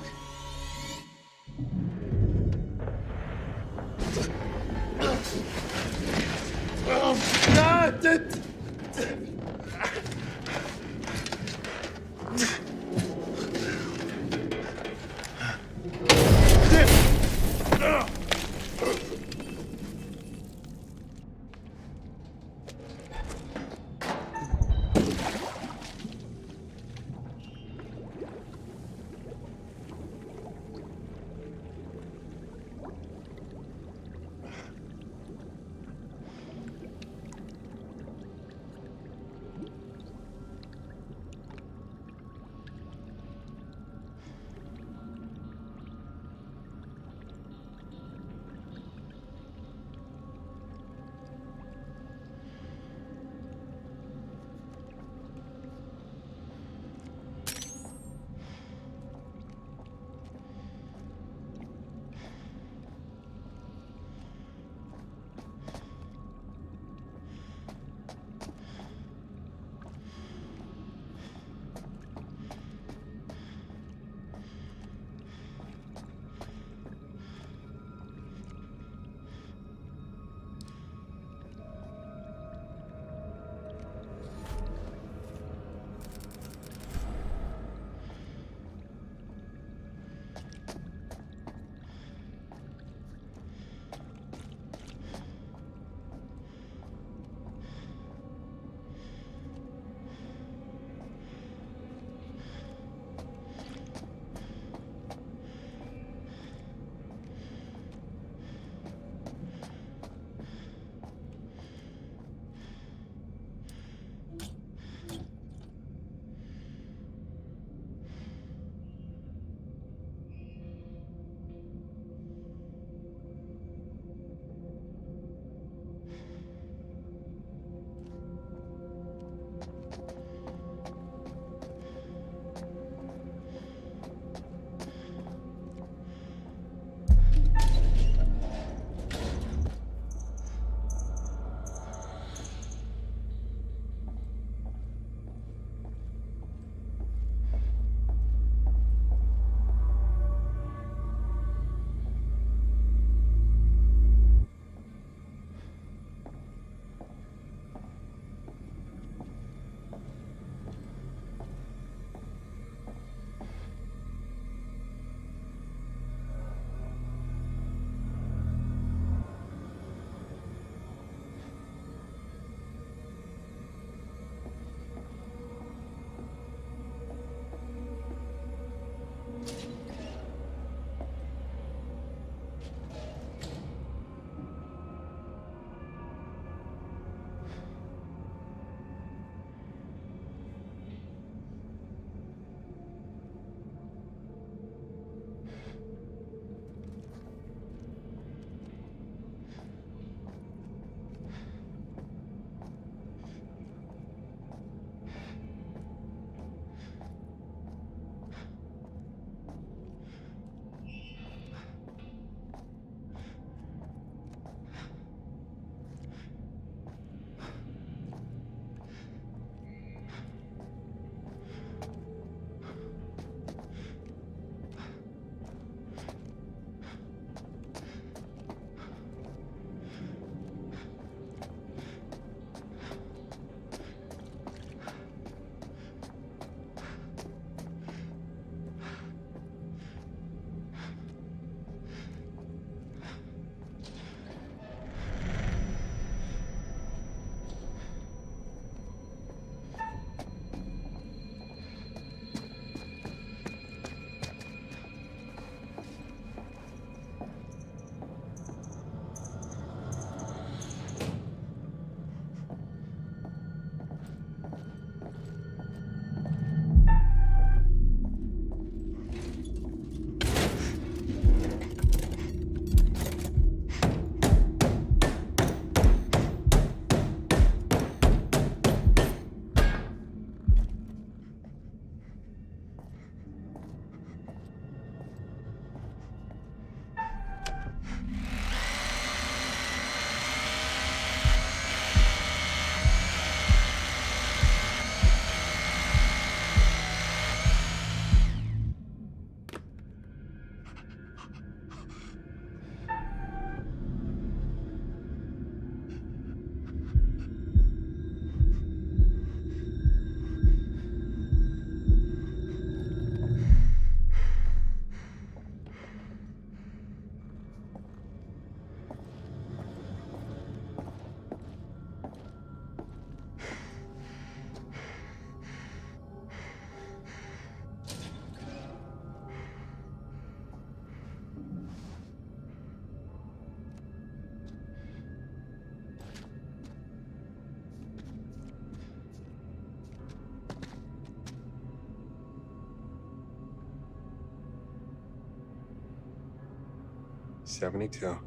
72,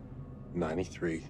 93.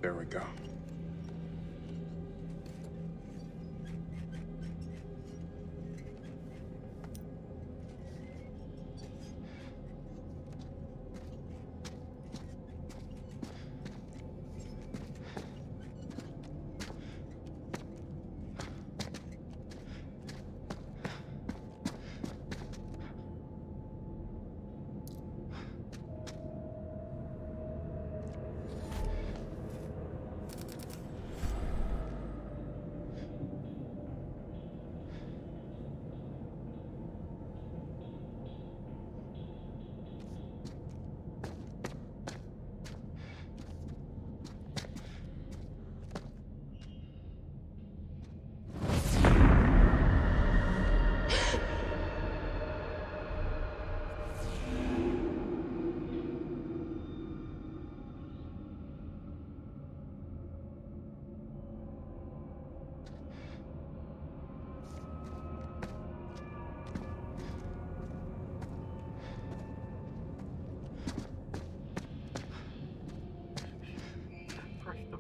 There we go.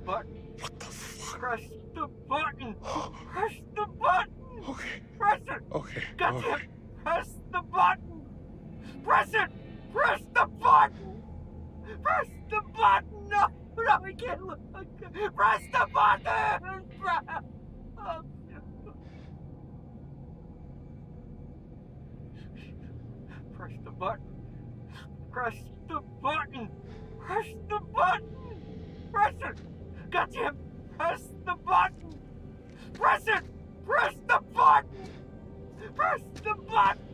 button. What the fuck? Press the button. Press the button. Okay. Press it. Okay. Goddamn. Okay. Press the button. Press it. Press the button. Press the button. No, I can't look. Press the button. Oh. Press the button. Press the button. Press the button. Press it. Goddamn. Press the button. Press it. Press the button. Press the button.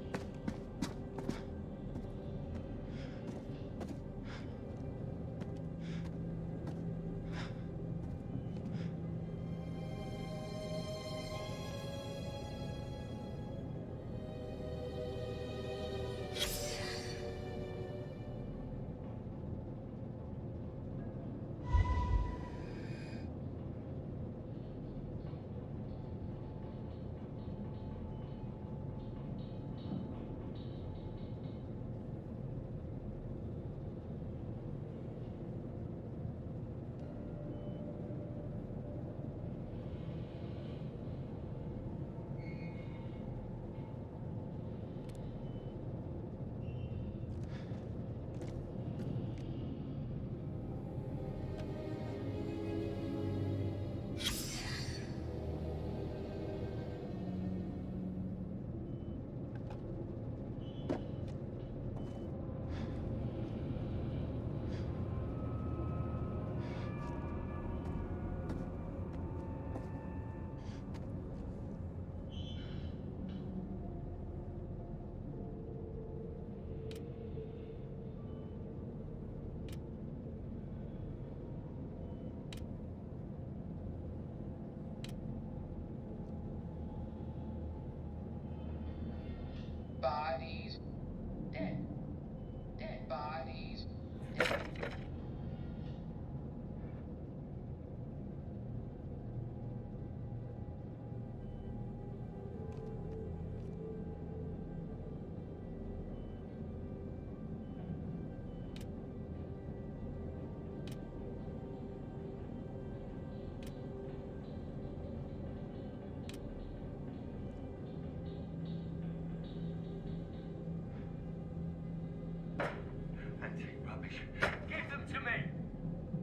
Bodies dead. Dead bodies dead. Give them to me!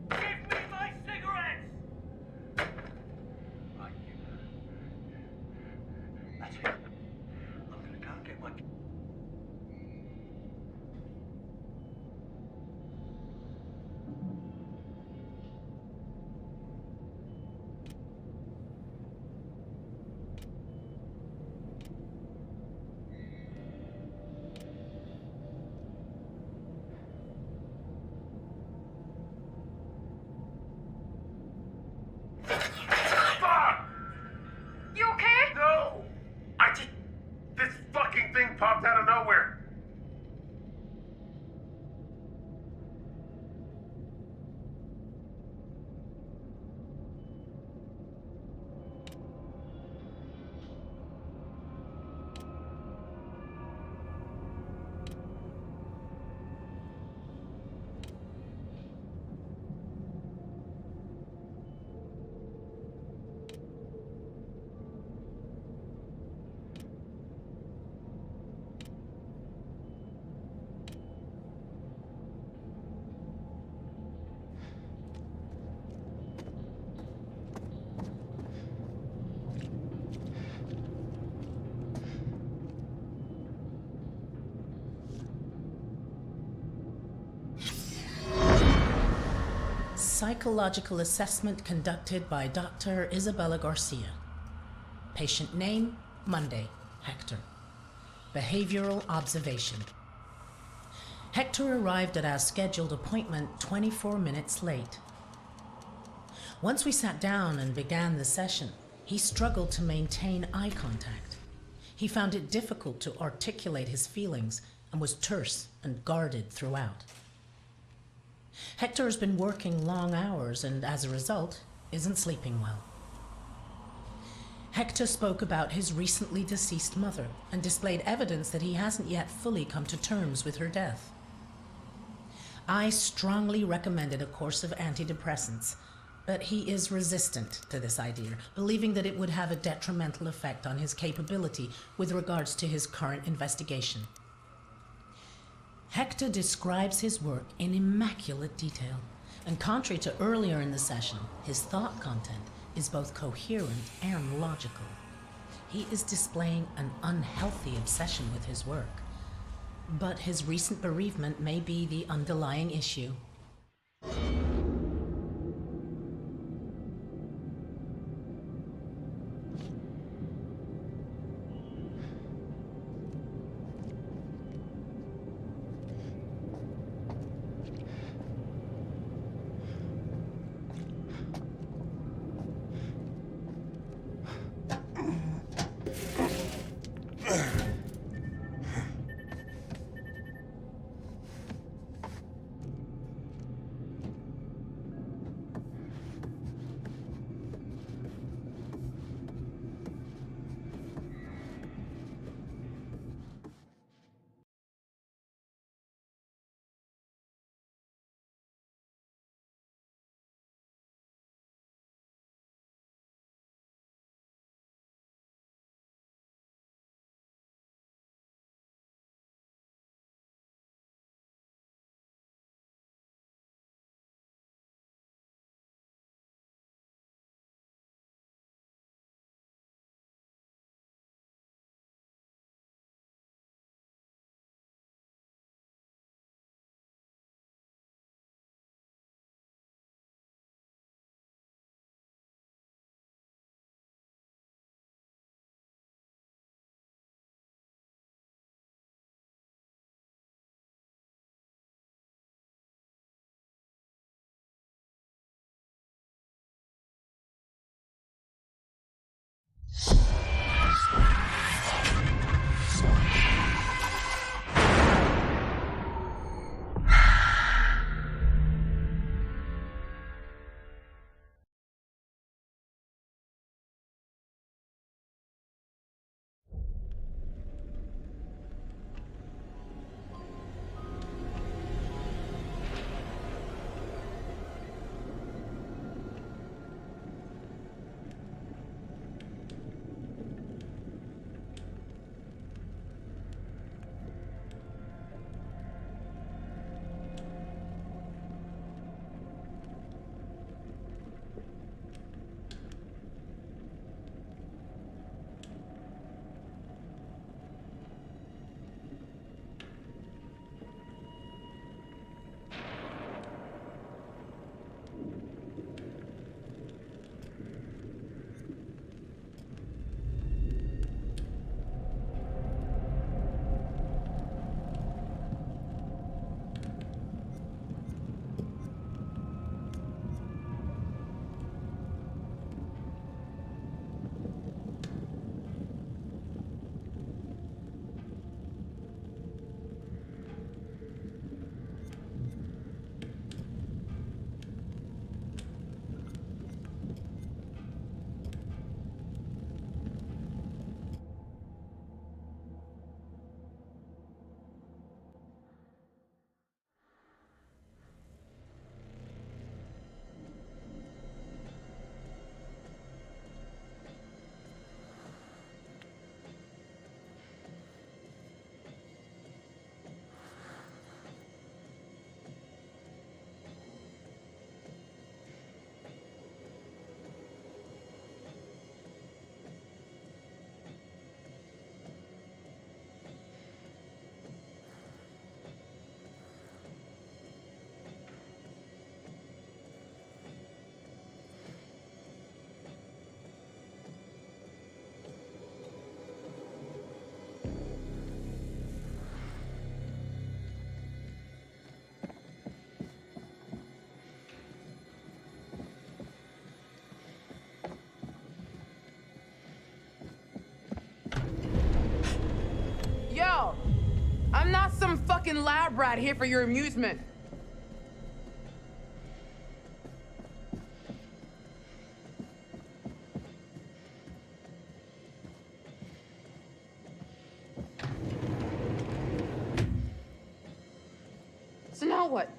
Give me my cigarettes! Right. That's it. I'm gonna go and get my... You okay? No! This fucking thing popped out of nowhere. Psychological assessment conducted by Dr. Isabella Garcia. Patient name, Monday, Hector. Behavioral observation. Hector arrived at our scheduled appointment 24 minutes late. Once we sat down and began the session, he struggled to maintain eye contact. He found it difficult to articulate his feelings and was terse and guarded throughout. Hector has been working long hours and, as a result, isn't sleeping well. Hector spoke about his recently deceased mother and displayed evidence that he hasn't yet fully come to terms with her death. I strongly recommended a course of antidepressants, But he is resistant to this idea, believing that it would have a detrimental effect on his capability with regards to his current investigation. Hector describes his work in immaculate detail, and contrary to earlier in the session, his thought content is both coherent and logical. He is displaying an unhealthy obsession with his work, but his recent bereavement may be the underlying issue. Yo! I'm not some fucking lab rat here for your amusement. So now what?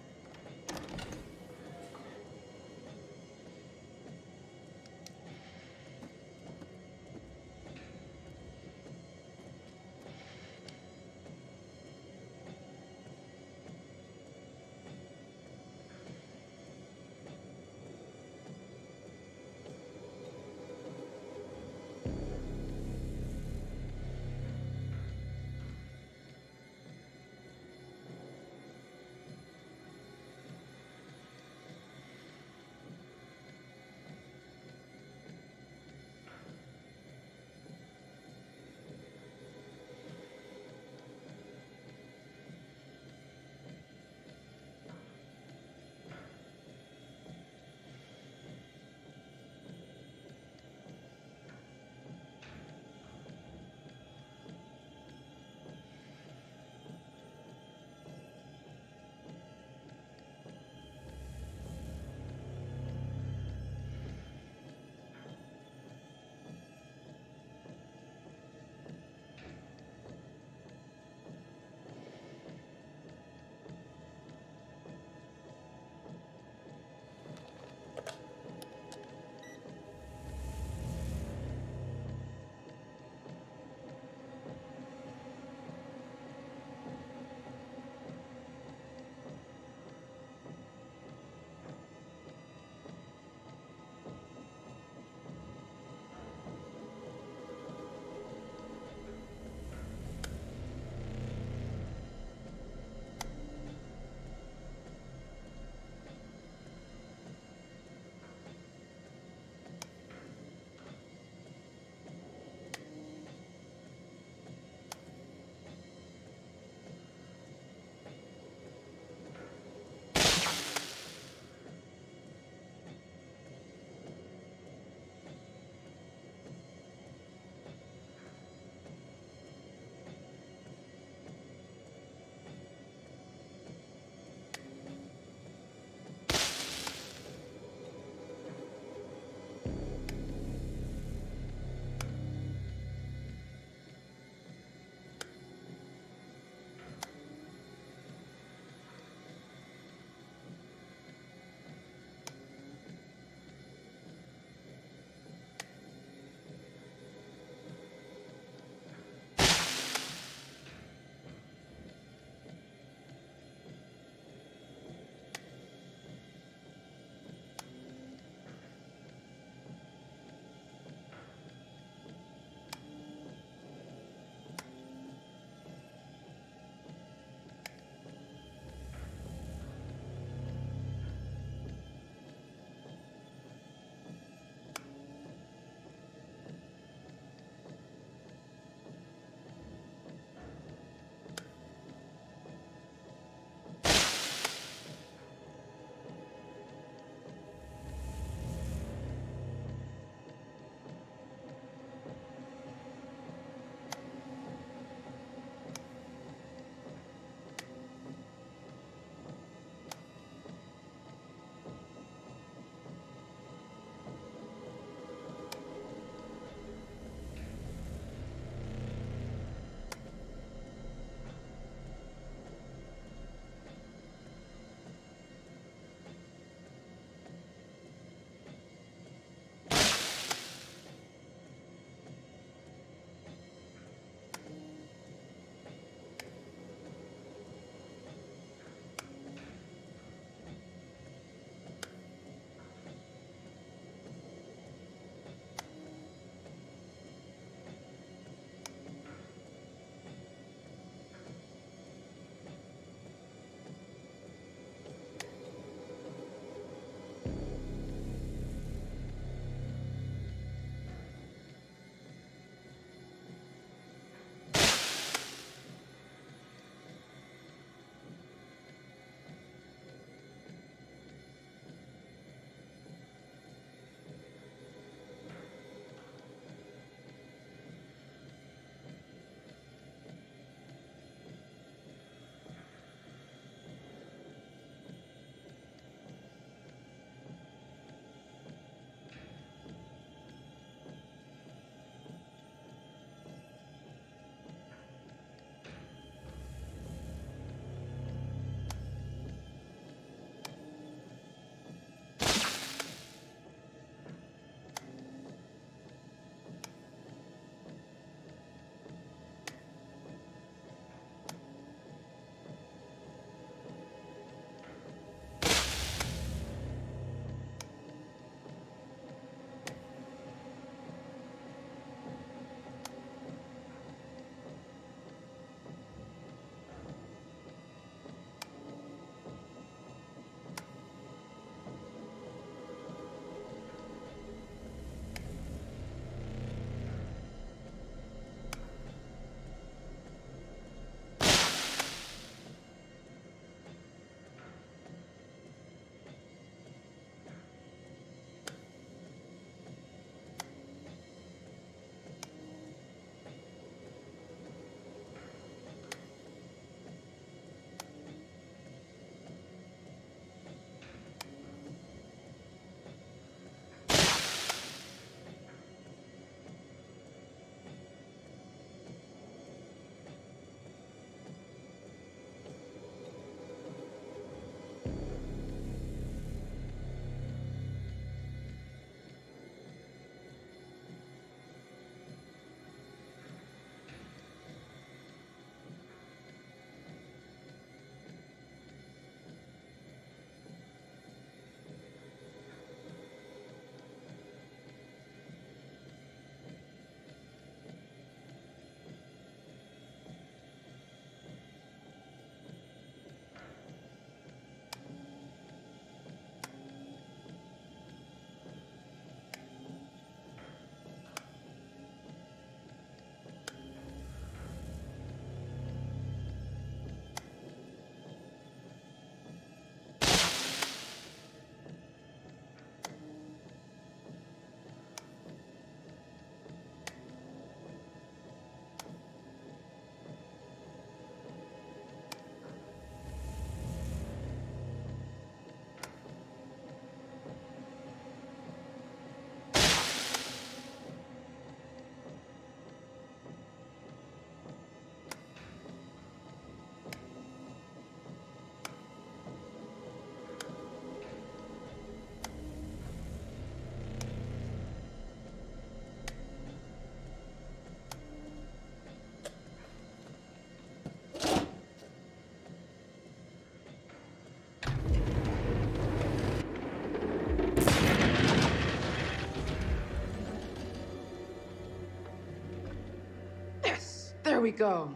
we go.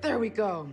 There we go.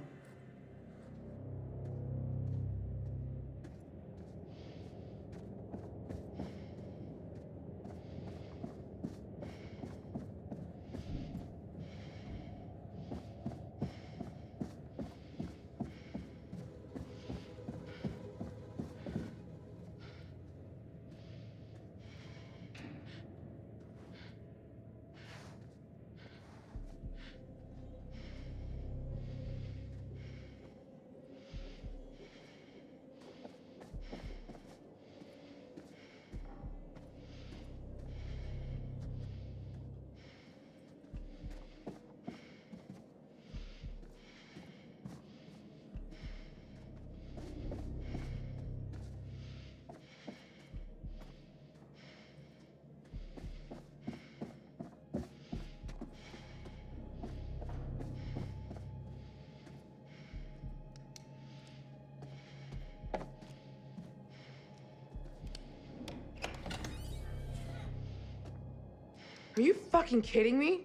Are you fucking kidding me?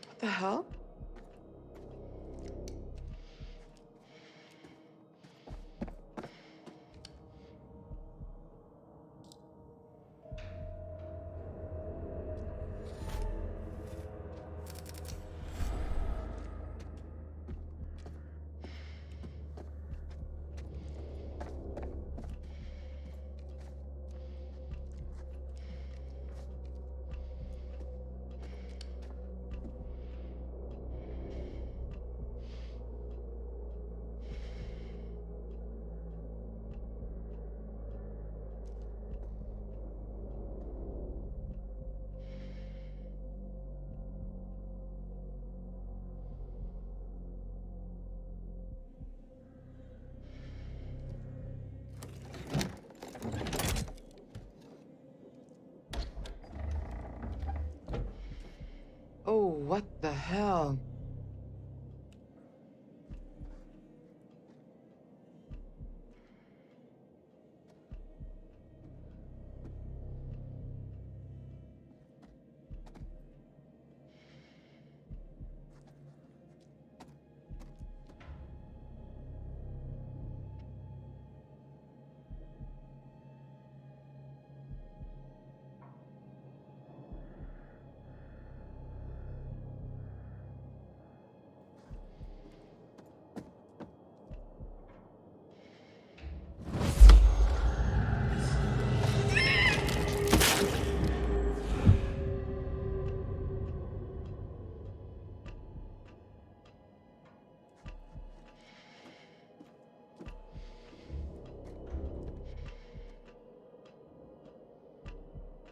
What the hell? Oh, what the hell?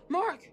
Mark!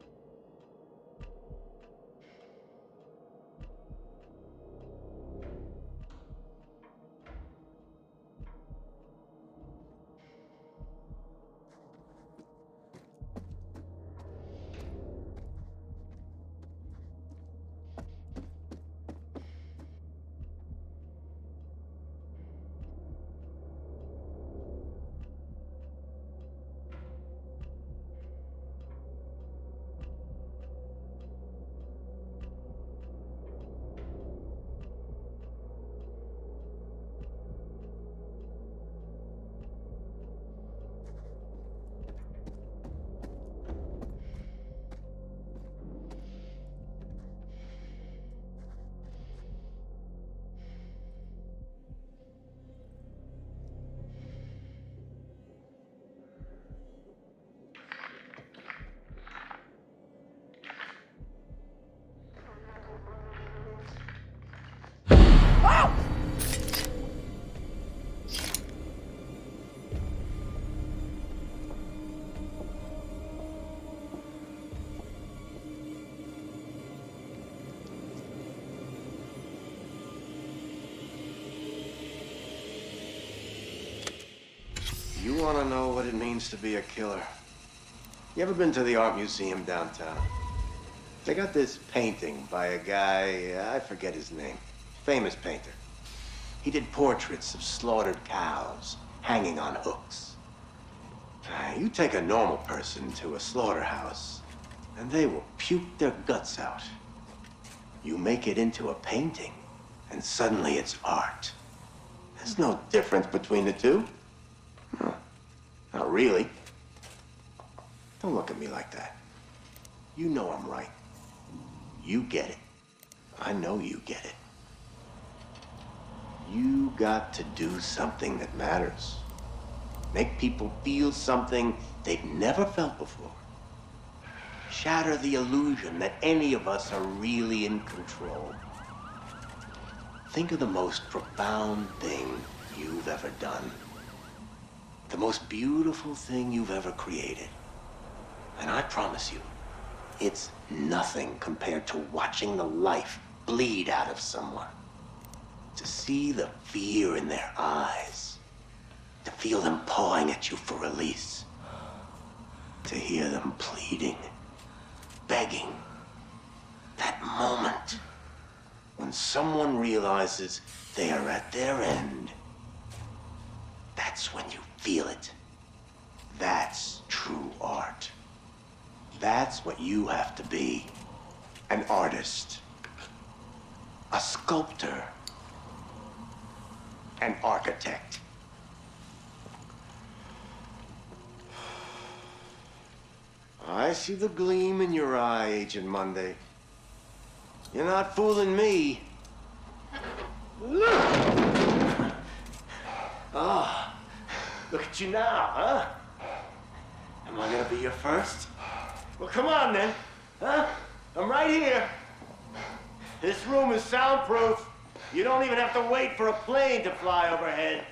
You want to know what it means to be a killer? You ever been to the art museum downtown? They got this painting by a guy, I forget his name. Famous painter. He did portraits of slaughtered cows hanging on hooks. You take a normal person to a slaughterhouse, and they will puke their guts out. You make it into a painting, and suddenly it's art. There's no difference between the two. No, not really. Don't look at me like that. You know I'm right. You get it. I know you get it. You got to do something that matters. Make people feel something they've never felt before. Shatter the illusion that any of us are really in control. Think of the most profound thing you've ever done. The most beautiful thing you've ever created. And I promise you, it's nothing compared to watching the life bleed out of someone. To see the fear in their eyes. To feel them pawing at you for release. To hear them pleading, begging. That moment when someone realizes they are at their end. That's when you feel it. That's true art. That's what you have to be. An artist. A sculptor. An architect. I see the gleam in your eye, Agent Monday. You're not fooling me. Ah, look at you now, huh? Am I gonna be your first? Well, come on then, huh? I'm right here. This room is soundproof. You don't even have to wait for a plane to fly overhead.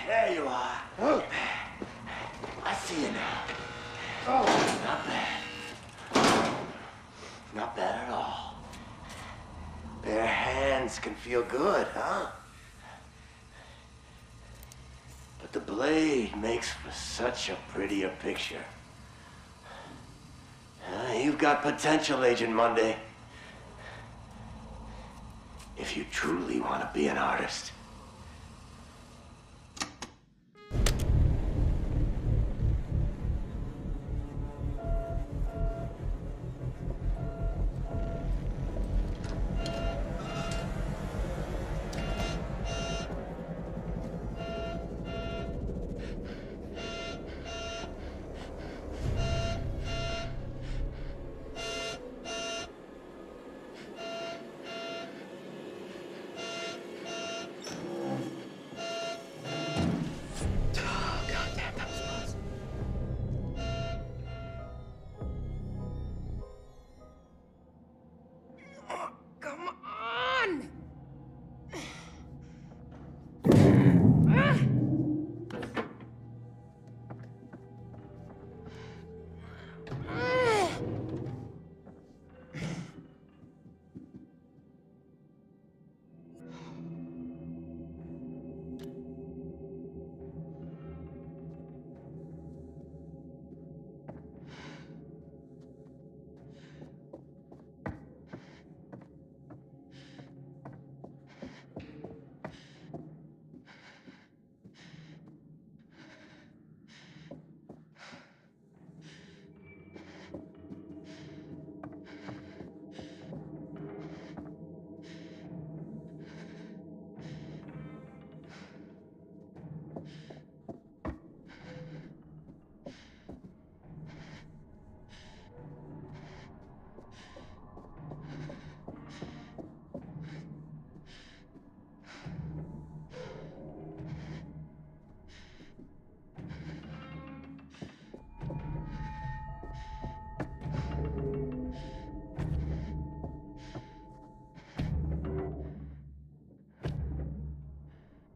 There you are. I see you now. Oh, not bad. Not bad at all. Bare hands can feel good, huh? But the blade makes for such a prettier picture. You've got potential, Agent Monday. If you truly want to be an artist.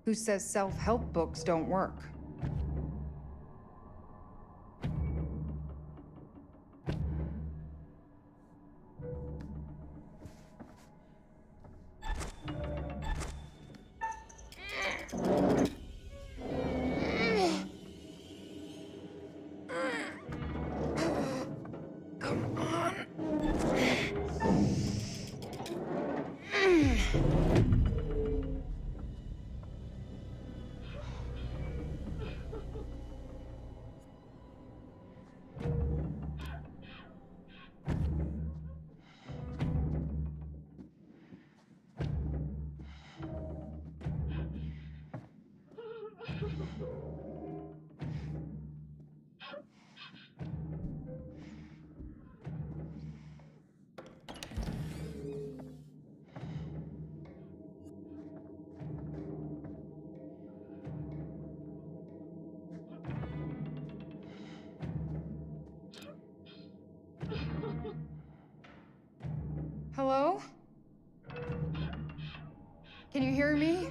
Who says self-help books don't work? Come on. Hello? Can you hear me?